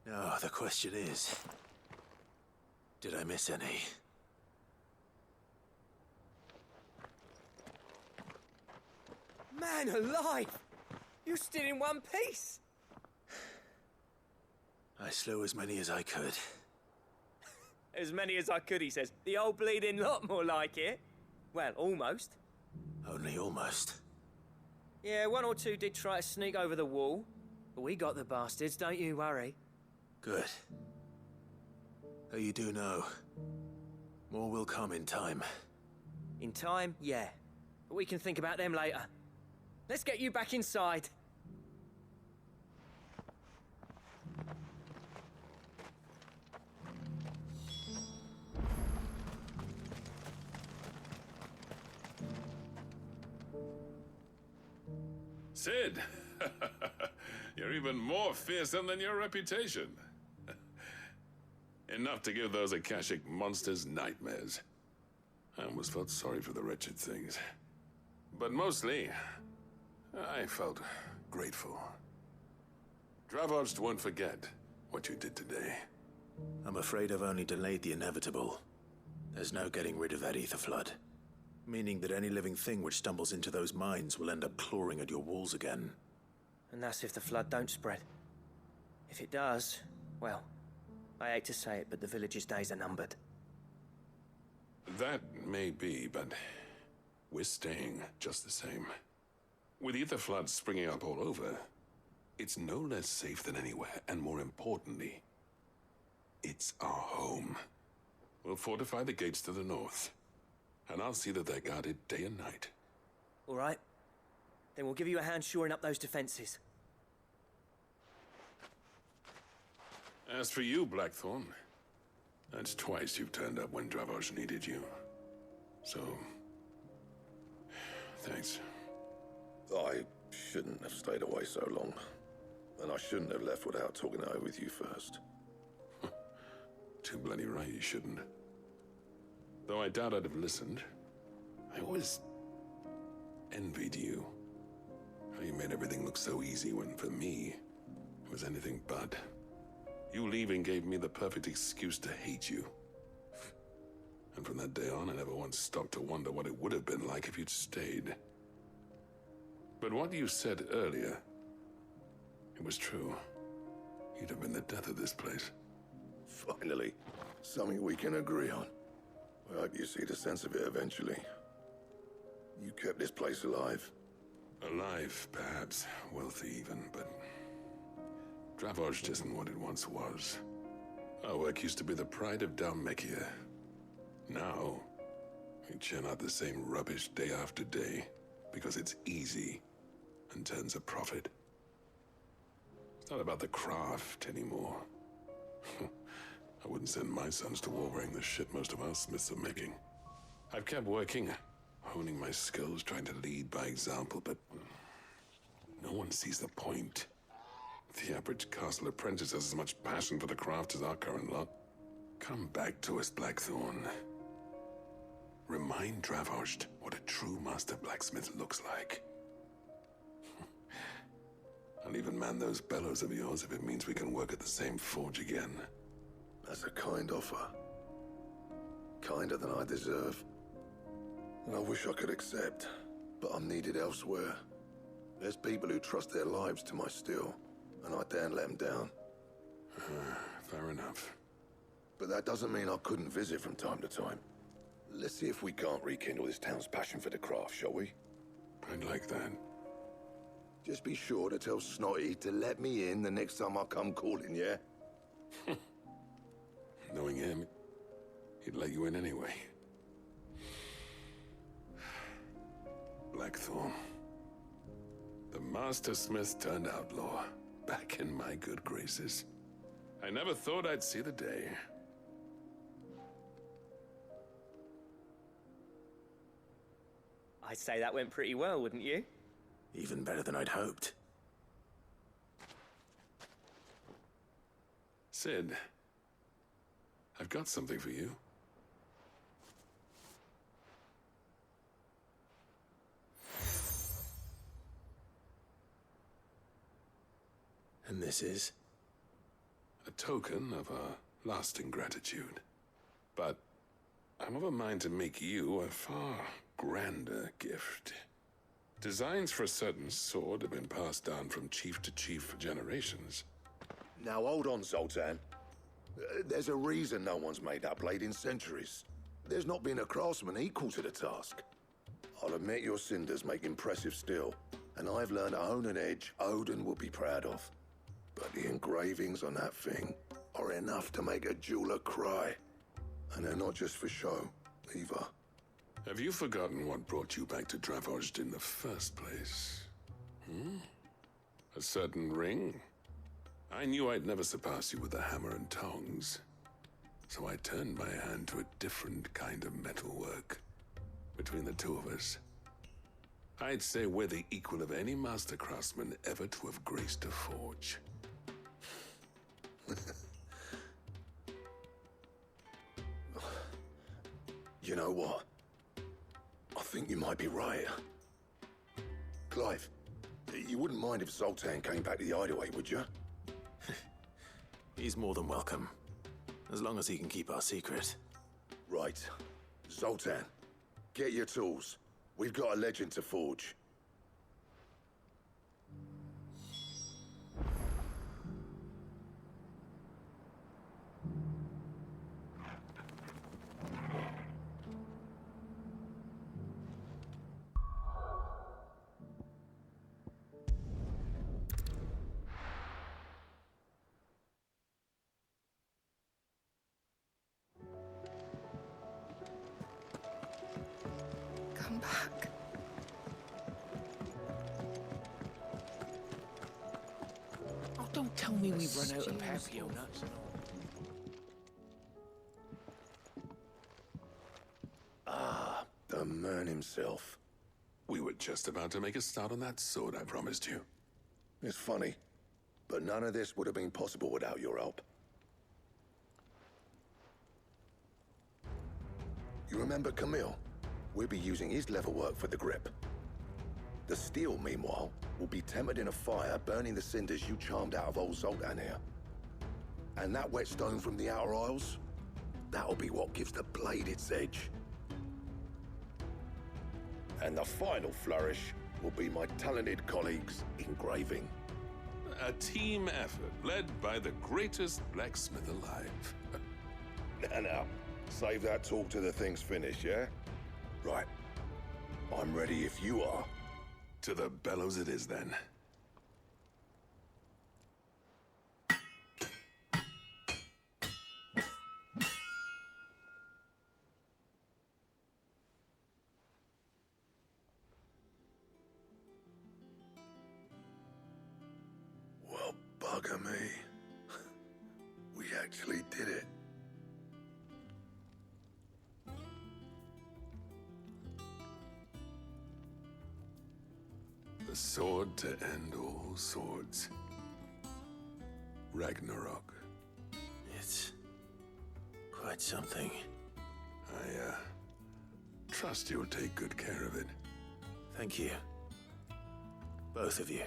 Now, the question is, did I miss any? Man alive! You're still in one piece! I slew as many as I could. As many as I could, he says. The old bleeding lot, more like it. Well, almost. Only almost. Yeah, one or two did try to sneak over the wall. But we got the bastards, don't you worry. Good. Though you do know, more will come in time. In time, yeah. But we can think about them later. Let's get you back inside. Sid! You're even more fearsome than your reputation. Enough to give those Akashic monsters nightmares. I almost felt sorry for the wretched things. But mostly, I felt grateful. Dravoged won't forget what you did today. I'm afraid I've only delayed the inevitable. There's no getting rid of that ether flood. Meaning that any living thing which stumbles into those mines will end up clawing at your walls again. And that's if the flood don't spread. If it does, well, I hate to say it, but the village's days are numbered. That may be, but we're staying just the same. With ether floods springing up all over, it's no less safe than anywhere, and more importantly, it's our home. We'll fortify the gates to the north, and I'll see that they're guarded day and night. All right. Then we'll give you a hand shoring up those defenses. As for you, Blackthorn, that's twice you've turned up when Dravos needed you. So, thanks. I shouldn't have stayed away so long. And I shouldn't have left without talking it over with you first. Too bloody right you shouldn't. Though I doubt I'd have listened. I always envied you. How you made everything look so easy when, for me, it was anything but. You leaving gave me the perfect excuse to hate you. And from that day on, I never once stopped to wonder what it would have been like if you'd stayed. But what you said earlier, it was true. You'd have been the death of this place. Finally, something we can agree on. I hope you see the sense of it eventually. You kept this place alive. Alive, perhaps. Wealthy even, but Dravoj isn't what it once was. Our work used to be the pride of Dalmekia. Now, we churn out the same rubbish day after day because it's easy and turns a profit. It's not about the craft anymore. I wouldn't send my sons to war wearing the shit most of our smiths are making. I've kept working, honing my skills, trying to lead by example, but no one sees the point. The average castle apprentice has as much passion for the craft as our current lot. Come back to us, Blackthorn. Remind Dravosht what a true master blacksmith looks like. I'll even man those bellows of yours if it means we can work at the same forge again. That's a kind offer. Kinder than I deserve. And I wish I could accept, but I'm needed elsewhere. There's people who trust their lives to my steel, and I daren't let them down. Fair enough. But that doesn't mean I couldn't visit from time to time. Let's see if we can't rekindle this town's passion for the craft, shall we? I'd like that. Just be sure to tell Snotty to let me in the next time I come calling, yeah? Knowing him, he'd let you in anyway. Blackthorn. The Master Smith turned outlaw, back in my good graces. I never thought I'd see the day. I'd say that went pretty well, wouldn't you? Even better than I'd hoped. Sid, I've got something for you. And this is? A token of our lasting gratitude. But I'm of a mind to make you a far grander gift. Designs for a certain sword have been passed down from chief to chief for generations. Now hold on, Zoltan. There's a reason no one's made that blade in centuries. There's not been a craftsman equal to the task. I'll admit your cinders make impressive steel, and I've learned to hone an edge Odin will be proud of. But the engravings on that thing are enough to make a jeweler cry. And they're not just for show, either. Have you forgotten what brought you back to Dravozd in the first place? A certain ring? I knew I'd never surpass you with the hammer and tongs. So I turned my hand to a different kind of metalwork. Between the two of us, I'd say we're the equal of any master craftsman ever to have graced a forge. You know what? I think you might be right. Clive, you wouldn't mind if Zoltan came back to the Hideaway, would you? He's more than welcome. As long as he can keep our secret. Right. Zoltan, get your tools. We've got a legend to forge. Don't tell me we've run out of papio nuts. Ah, the man himself. We were just about to make a start on that sword I promised you. It's funny, but none of this would have been possible without your help. You remember Camille? We'll be using his level work for the grip. The steel, meanwhile, will be tempered in a fire, burning the cinders you charmed out of old Zoltan here. And that whetstone from the Outer Isles, that'll be what gives the blade its edge. And the final flourish will be my talented colleagues' engraving. A team effort led by the greatest blacksmith alive. Now, save that talk till the thing's finished, yeah? Right. I'm ready if you are. To the bellows it is, then. Well, bugger me. We actually did it. The sword to end all swords. Ragnarok. It's quite something. I trust you'll take good care of it. Thank you. Both of you.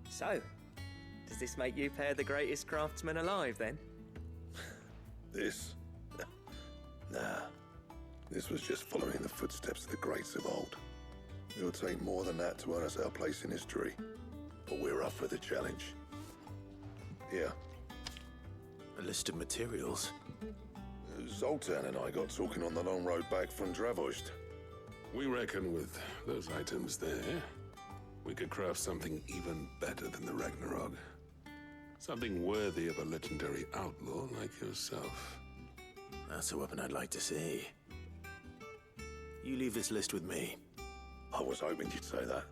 So, does this make you pair the greatest craftsman alive, then? This? Nah. This was just following the footsteps of the greats of old. It'll take more than that to earn us our place in history. But we're up for the challenge. Here. A list of materials. Zoltan and I got talking on the long road back from Dravost. We reckon with those items there, we could craft something even better than the Ragnarok. Something worthy of a legendary outlaw like yourself. That's a weapon I'd like to see. You leave this list with me. I was hoping you'd say that.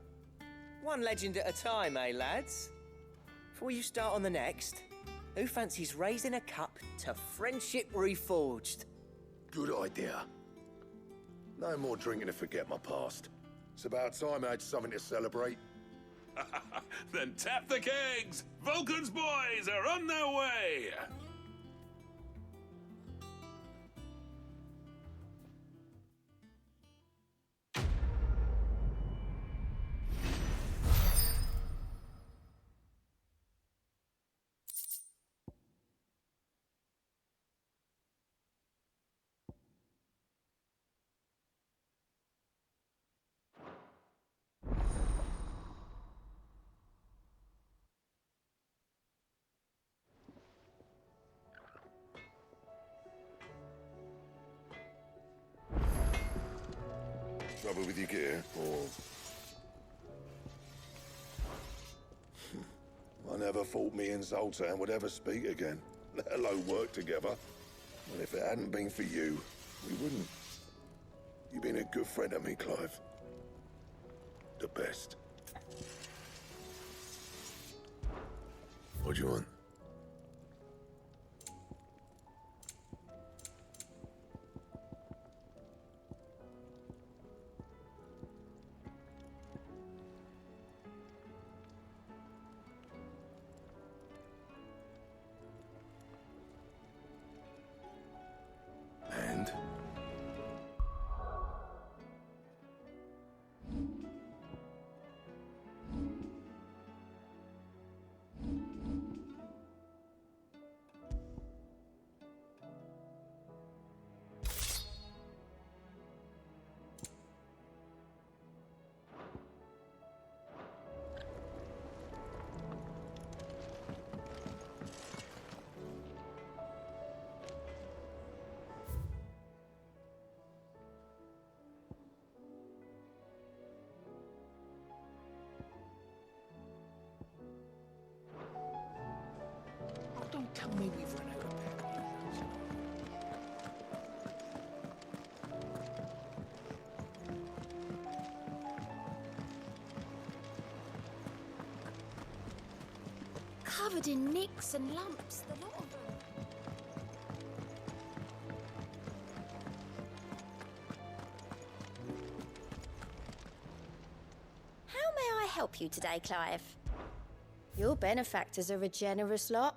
One legend at a time, eh, lads? Before you start on the next, who fancies raising a cup to friendship reforged? Good idea. No more drinking to forget my past. It's about time I had something to celebrate. Then tap the kegs! Vulcan's boys are on their way! Trouble with your gear, or... I never thought me and Zoltan would ever speak again, let alone work together. And if it hadn't been for you, we wouldn't. You've been a good friend to me, Clive. The best. What do you want? And? covered in nicks and lumps, the lot of them. How may I help you today, Clive? Your benefactors are a generous lot.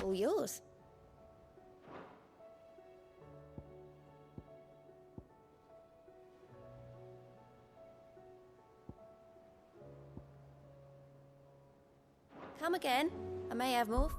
All yours. Come again. I may have more.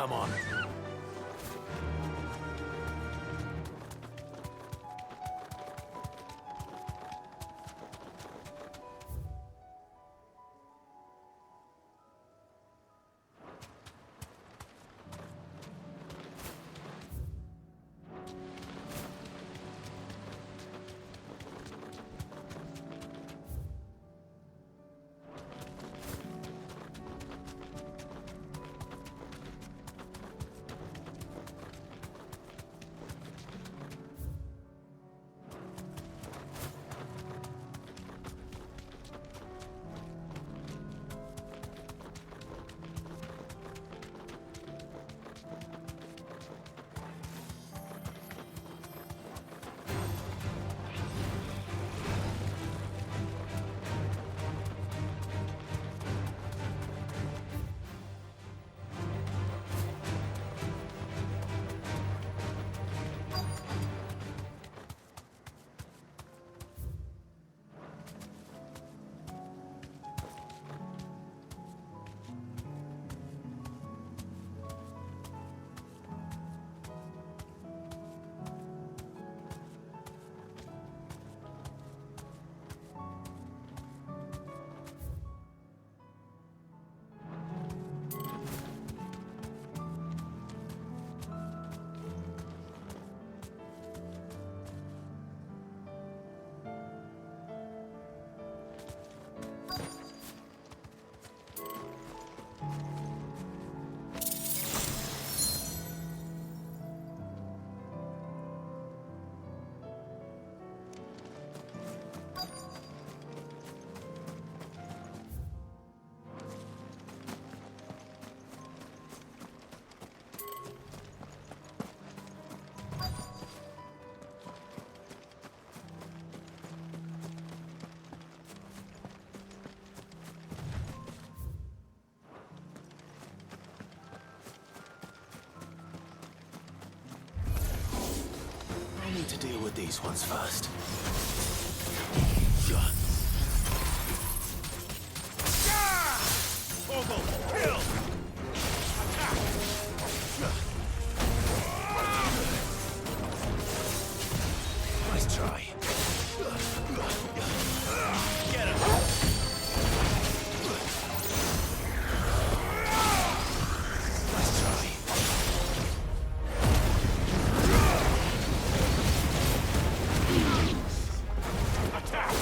Come on. to deal with these ones first. Ogle, kill! Attack! Nice try. Get him! Nice try. Attack!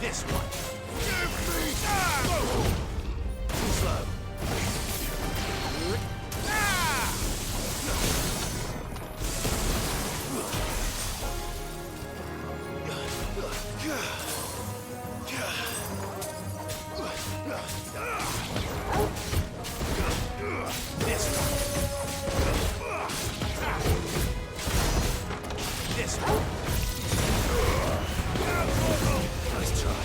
This one. Give me that! Too slow. This one. This one. Nice try.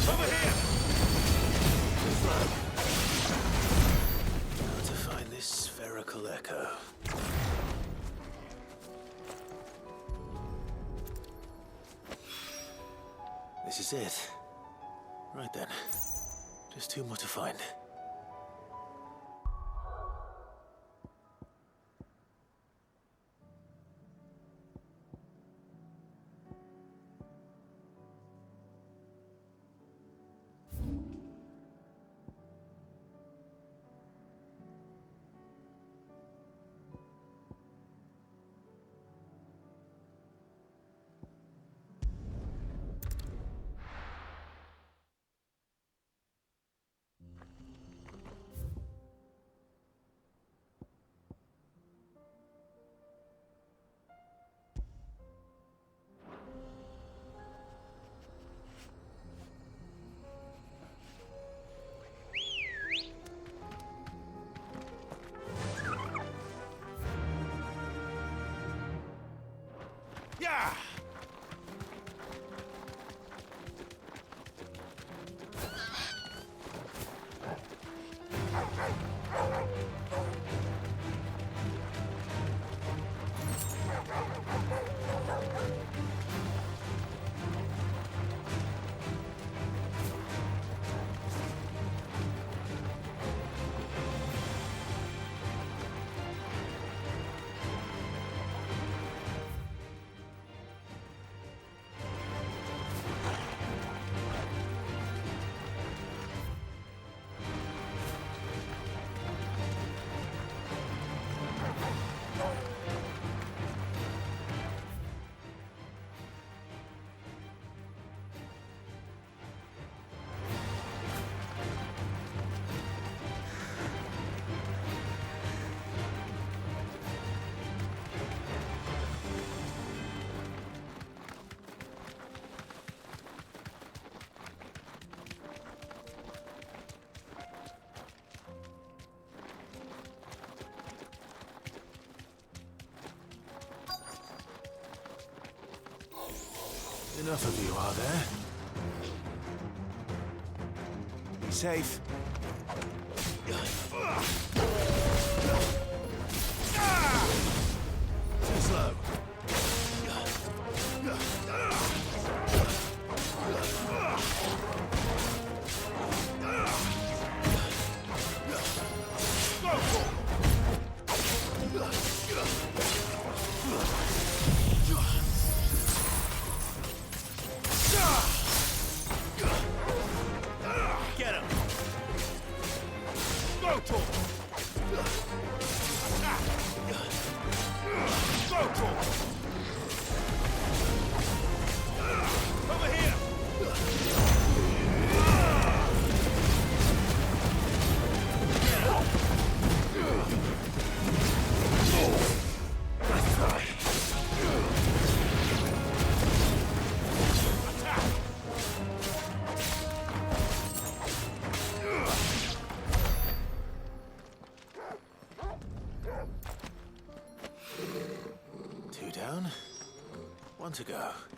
Over here! Now to find this spherical echo. This is it. Right then. Just two more to find. Yeah! Enough of you, are there? Be safe. Too slow. Get him! Go to him! Attack! Go to him! Over here! Nice try. Attack! want to go.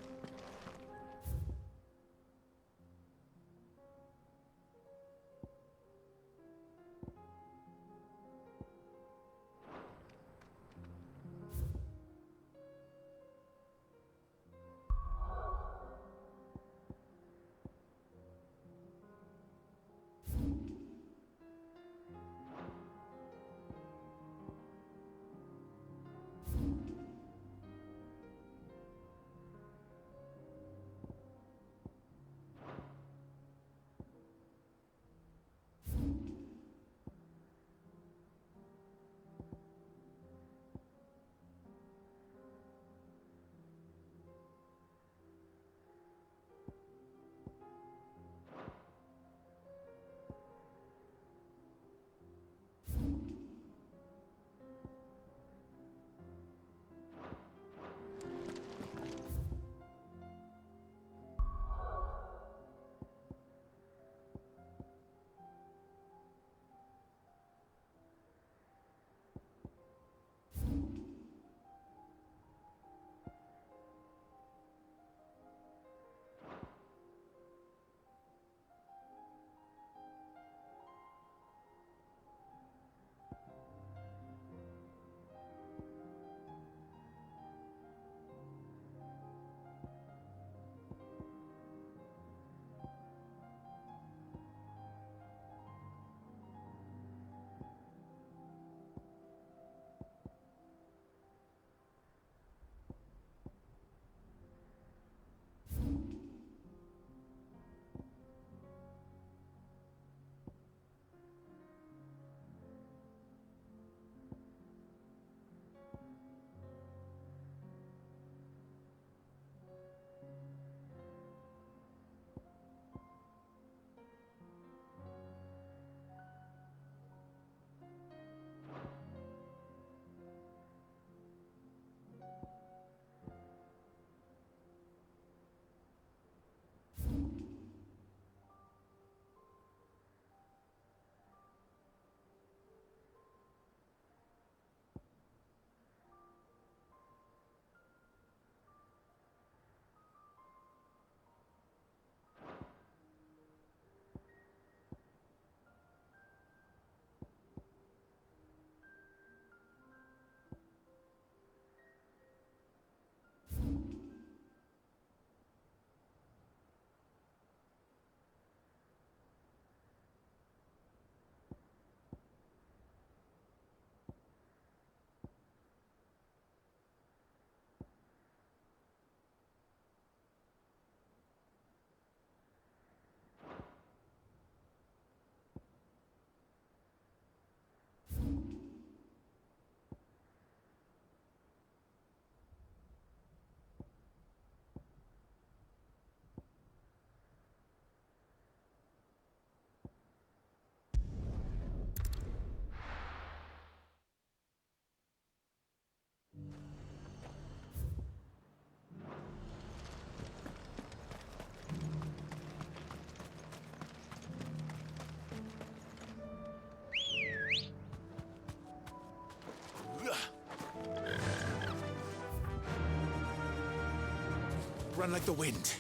Run like the wind.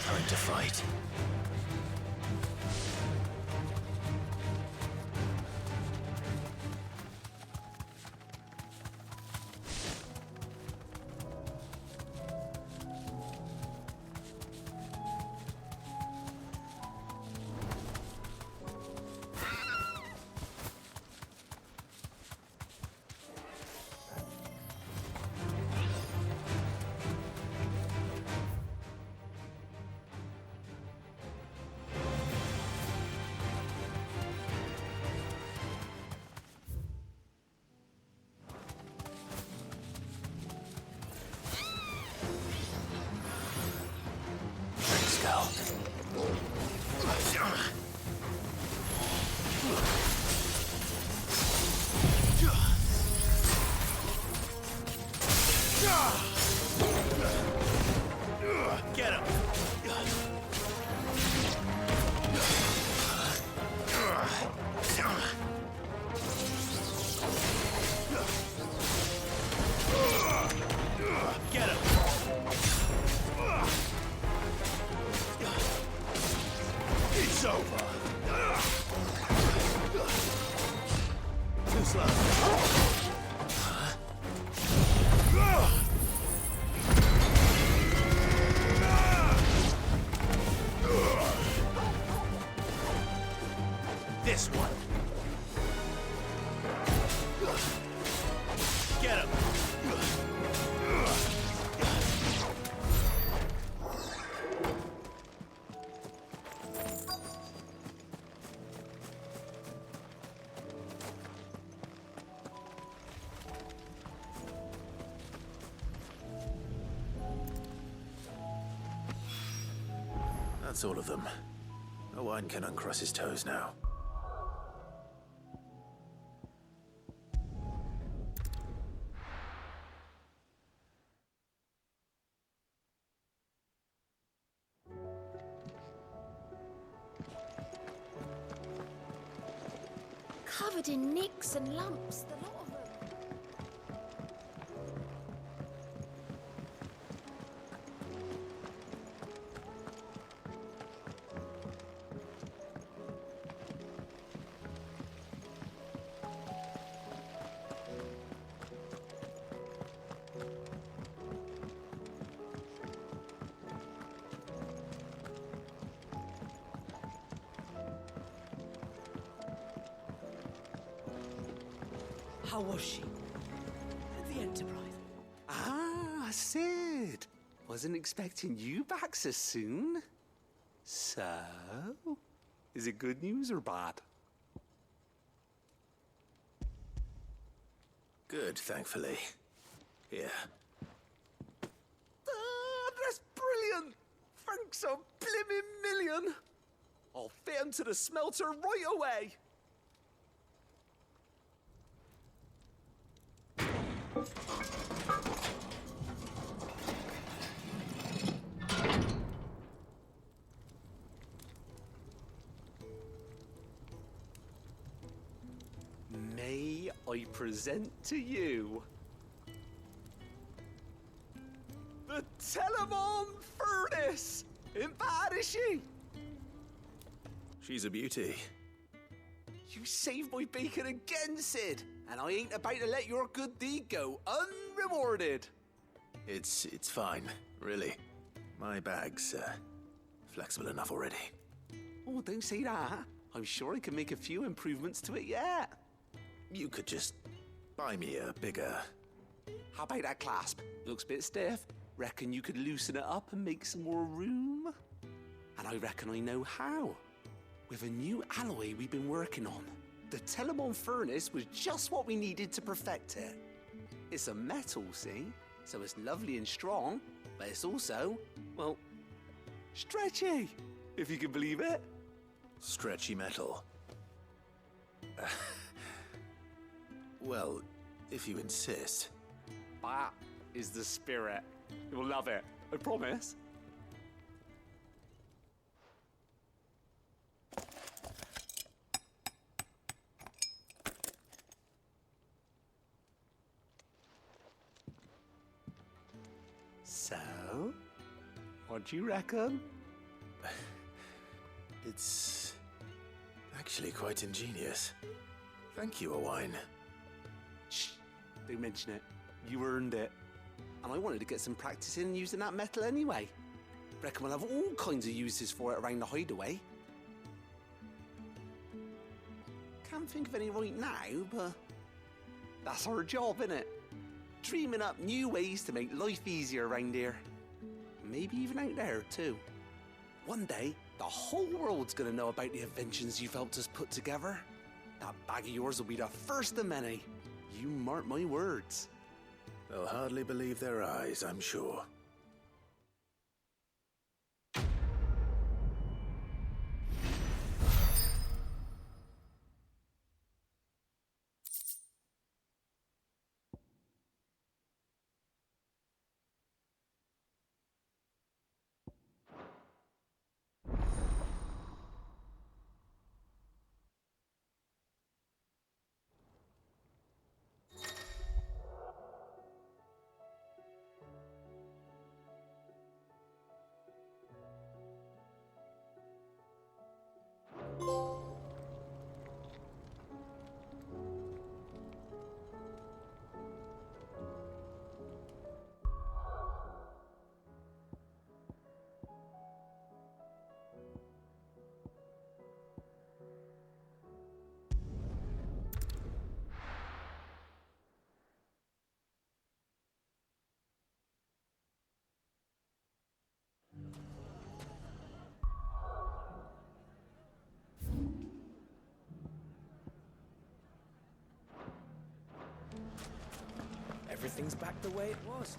Time to fight. Get him! That's all of them. No one can uncross his toes now. Covered in nicks and lumps, the lot of them. How was she? The Enterprise. Ah, Sid. Wasn't expecting you back so soon. So, is it good news or bad? Good, thankfully. Here. Ah, that's brilliant. Thanks a blimmin' million. I'll fit 'em to the smelter right away. May I present to you the Telemon Furnace? Ain't bad, is she? She's a beauty. You saved my bacon again, Sid, and I ain't about to let your good deed go unrewarded. It's fine, really. My bag's flexible enough already. Oh, don't say that. I'm sure I can make a few improvements to it yet. You could just buy me a bigger... How about that clasp? Looks a bit stiff. Reckon you could loosen it up and make some more room? And I reckon I know how. With a new alloy we've been working on. The Telemon Furnace was just what we needed to perfect it. It's a metal, see? So it's lovely and strong, but it's also, well, stretchy, if you can believe it. Stretchy metal. Well, if you insist. That is the spirit. You'll love it, I promise. So, what do you reckon? It's actually quite ingenious. Thank you, Owain. Shh, don't mention it. You earned it. And I wanted to get some practice in using that metal anyway. Reckon we'll have all kinds of uses for it around the hideaway. Can't think of any right now, but that's our job, innit? Dreaming up new ways to make life easier around here. Maybe even out there, too. One day, the whole world's gonna know about the inventions you've helped us put together. That bag of yours will be the first of many. You mark my words. They'll hardly believe their eyes, I'm sure. Everything's back the way it was.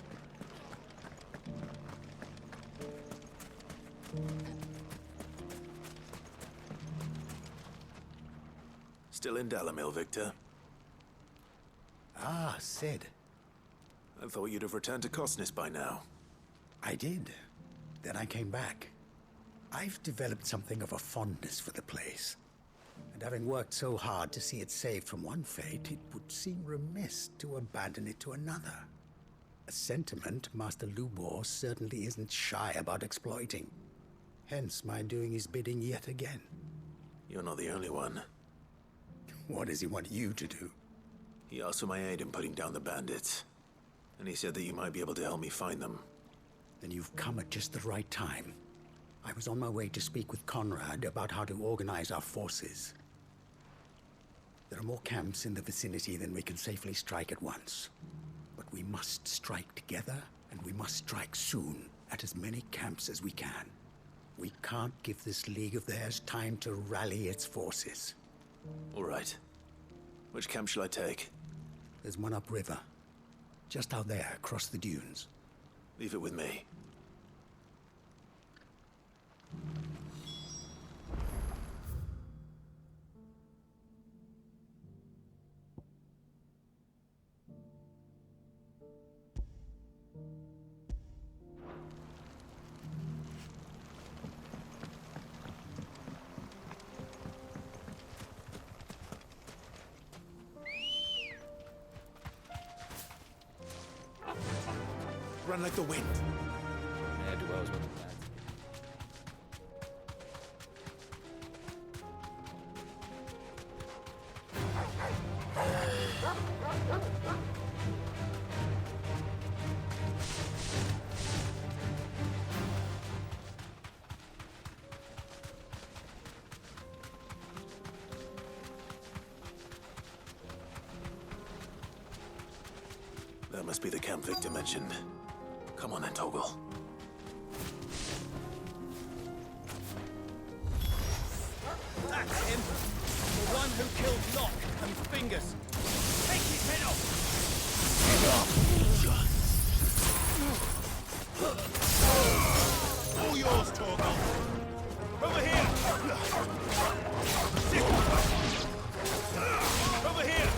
Still in Dalamil, Victor? Ah, Sid. I thought you'd have returned to Cosnis by now. I did. Then I came back. I've developed something of a fondness for the place. And having worked so hard to see it saved from one fate, it would seem remiss to abandon it to another. A sentiment Master Lubor certainly isn't shy about exploiting. Hence my doing his bidding yet again. You're not the only one. What does he want you to do? He asked for my aid in putting down the bandits. And he said that you might be able to help me find them. Then you've come at just the right time. I was on my way to speak with Conrad about how to organize our forces. There are more camps in the vicinity than we can safely strike at once. But we must strike together, and we must strike soon at as many camps as we can. We can't give this league of theirs time to rally its forces. All right. Which camp shall I take? There's one upriver. Just out there, across the dunes. Leave it with me. Run like the wind. Yeah, do well as well. That must be the camp Victor mentioned. Come on then, Toggle. That's him! The one who killed Locke and Fingers! Take his head off! All yours, Torgal! Over here! Over here!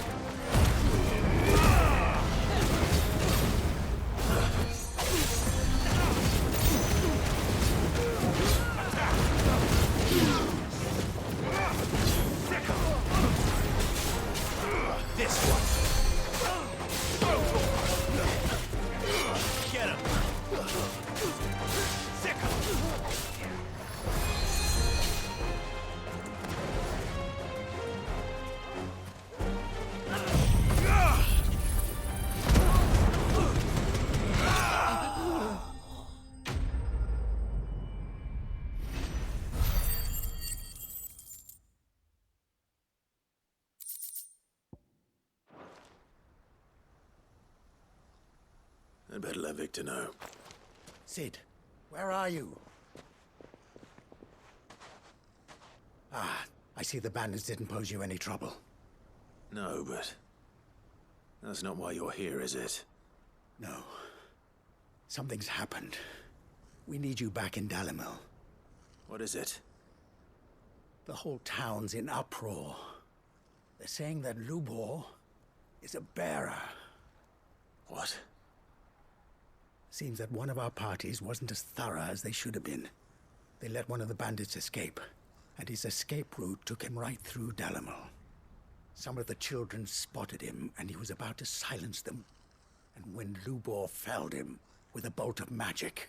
This one! Get him! I'd better let Victor know. Sid, where are you? Ah, I see the bandits didn't pose you any trouble. No, but that's not why you're here, is it? No. Something's happened. We need you back in Dalamil. What is it? The whole town's in uproar. They're saying that Lubor is a bearer. What? Seems that one of our parties wasn't as thorough as they should have been. They let one of the bandits escape, and his escape route took him right through Dalamil. Some of the children spotted him, and he was about to silence them. And when Lubor felled him with a bolt of magic,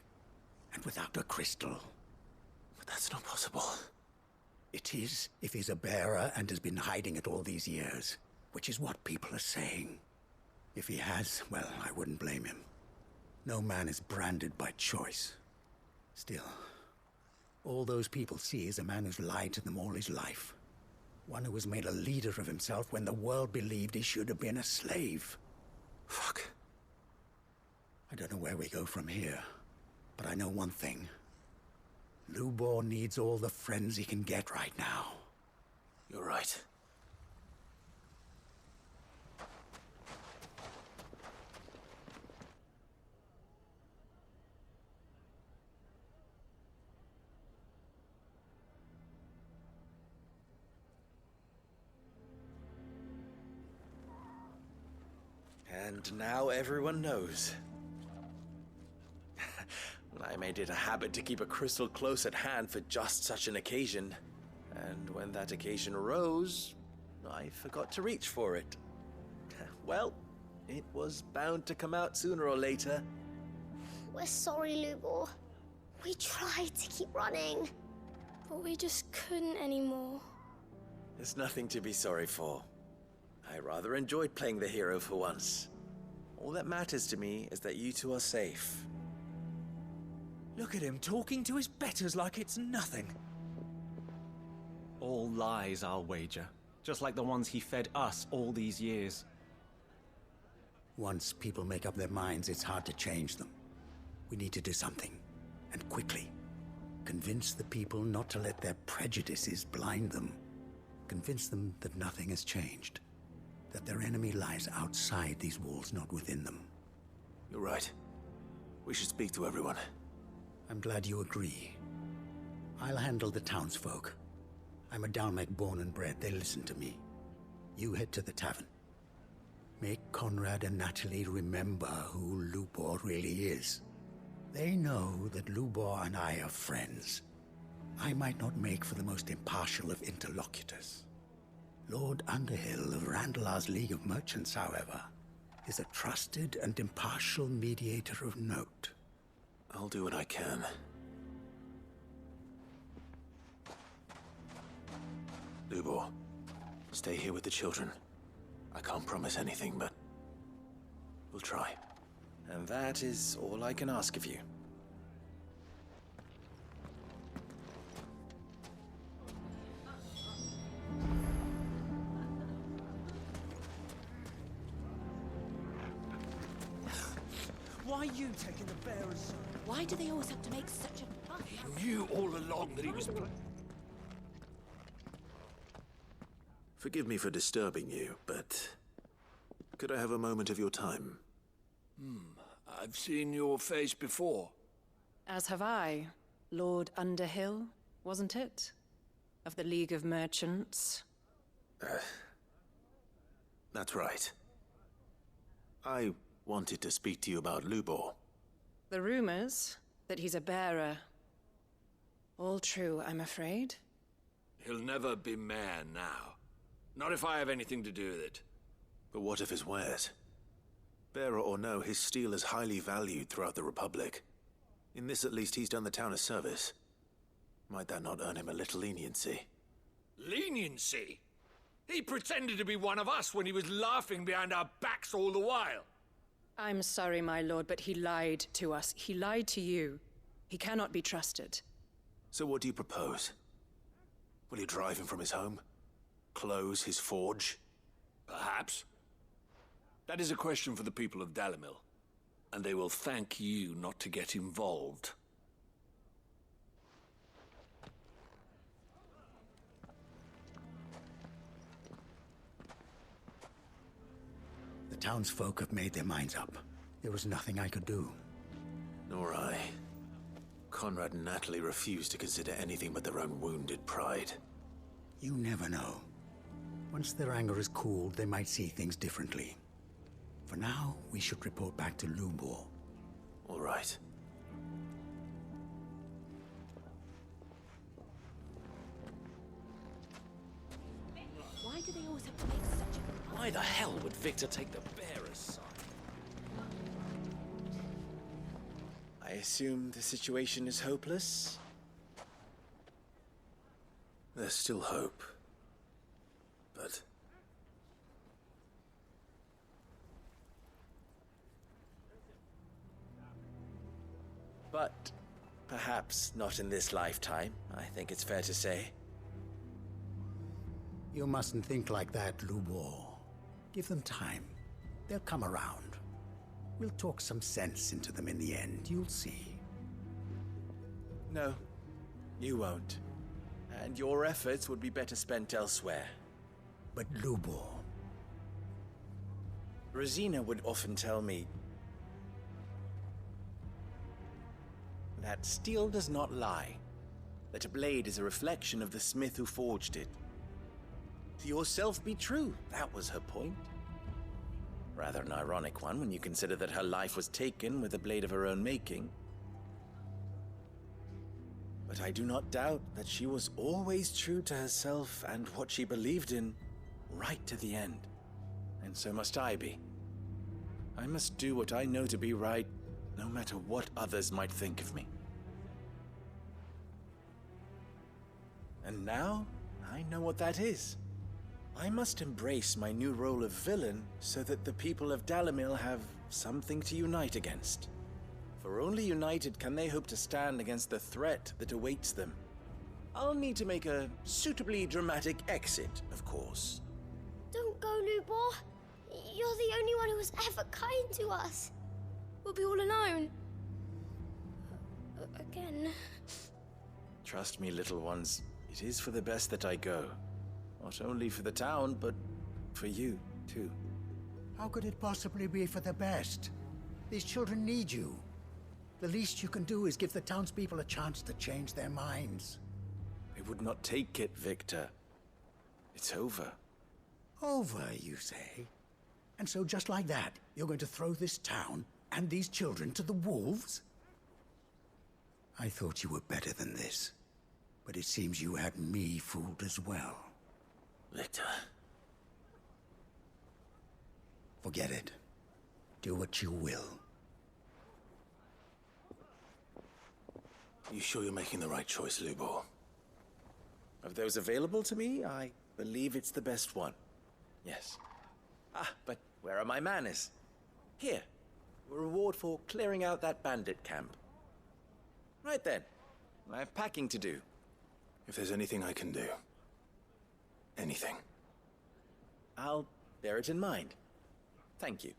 and without a crystal. But that's not possible. It is, if he's a bearer and has been hiding it all these years, which is what people are saying. If he has, well, I wouldn't blame him. No man is branded by choice. Still, all those people see is a man who's lied to them all his life. One who was made a leader of himself when the world believed he should have been a slave. Fuck. I don't know where we go from here, but I know one thing. Lubor needs all the friends he can get right now. You're right. And now everyone knows. I made it a habit to keep a crystal close at hand for just such an occasion. And when that occasion arose, I forgot to reach for it. Well, it was bound to come out sooner or later. We're sorry, Lubor. We tried to keep running, but we just couldn't anymore. There's nothing to be sorry for. I rather enjoyed playing the hero for once. All that matters to me is that you two are safe. Look at him talking to his betters like it's nothing. All lies, I'll wager. Just like the ones he fed us all these years. Once people make up their minds, it's hard to change them. We need to do something, and quickly. Convince the people not to let their prejudices blind them. Convince them that nothing has changed. That their enemy lies outside these walls, not within them. You're right. We should speak to everyone. I'm glad you agree. I'll handle the townsfolk. I'm a Dalmec born and bred. They listen to me. You head to the tavern. Make Conrad and Natalie remember who Lubor really is. They know that Lubor and I are friends. I might not make for the most impartial of interlocutors. Lord Underhill of Randalar's League of Merchants, however, is a trusted and impartial mediator of note. I'll do what I can. Lubor, stay here with the children. I can't promise anything, but we'll try. And that is all I can ask of you. Why are you taking the bearers? Why do they always have to make such a fuss? He knew all along that he was... Forgive me for disturbing you, but could I have a moment of your time? I've seen your face before. As have I. Lord Underhill, wasn't it? Of the League of Merchants. That's right. I wanted to speak to you about Lubor. The rumors that he's a bearer. All true, I'm afraid. He'll never be mayor now. Not if I have anything to do with it. But what of his wares? Bearer or no, his steel is highly valued throughout the Republic. In this, at least, he's done the town a service. Might that not earn him a little leniency? Leniency? He pretended to be one of us when he was laughing behind our backs all the while. I'm sorry, my lord, but he lied to us. He lied to you. He cannot be trusted. So what do you propose? Will you drive him from his home? Close his forge? Perhaps. That is a question for the people of Dalimil, and they will thank you not to get involved. The townsfolk have made their minds up. There was nothing I could do. Nor I. Conrad and Natalie refused to consider anything but their own wounded pride. You never know. Once their anger is cooled, they might see things differently. For now, we should report back to Lubor. All right. Why do they always have to make such a... Why the hell would Victor take the bearer's side? I assume the situation is hopeless? There's still hope. But... But perhaps not in this lifetime, I think it's fair to say. You mustn't think like that, Lubor. Give them time. They'll come around. We'll talk some sense into them in the end, you'll see. No, you won't. And your efforts would be better spent elsewhere. But Lubor... Rosina would often tell me that steel does not lie, that a blade is a reflection of the smith who forged it. To yourself be true, that was her point. Rather an ironic one when you consider that her life was taken with a blade of her own making. But I do not doubt that she was always true to herself and what she believed in, right to the end. And so must I be. I must do what I know to be right, no matter what others might think of me. And now, I know what that is. I must embrace my new role of villain so that the people of Dalimil have something to unite against. For only united can they hope to stand against the threat that awaits them. I'll need to make a suitably dramatic exit, of course. Don't go, Lubor. You're the only one who was ever kind to us. We'll be all alone. Again. Trust me, little ones. It is for the best that I go. Not only for the town, but for you, too. How could it possibly be for the best? These children need you. The least you can do is give the townspeople a chance to change their minds. I would not take it, Victor. It's over. Over, you say? And so just like that, you're going to throw this town and these children to the wolves? I thought you were better than this. But it seems you had me fooled as well. Victor. Forget it. Do what you will. You sure you're making the right choice, Lubor? Of those available to me, I believe it's the best one. Yes. But where are my manners? Here. A reward for clearing out that bandit camp. Right then. I have packing to do. If there's anything I can do. Anything. I'll bear it in mind. Thank you.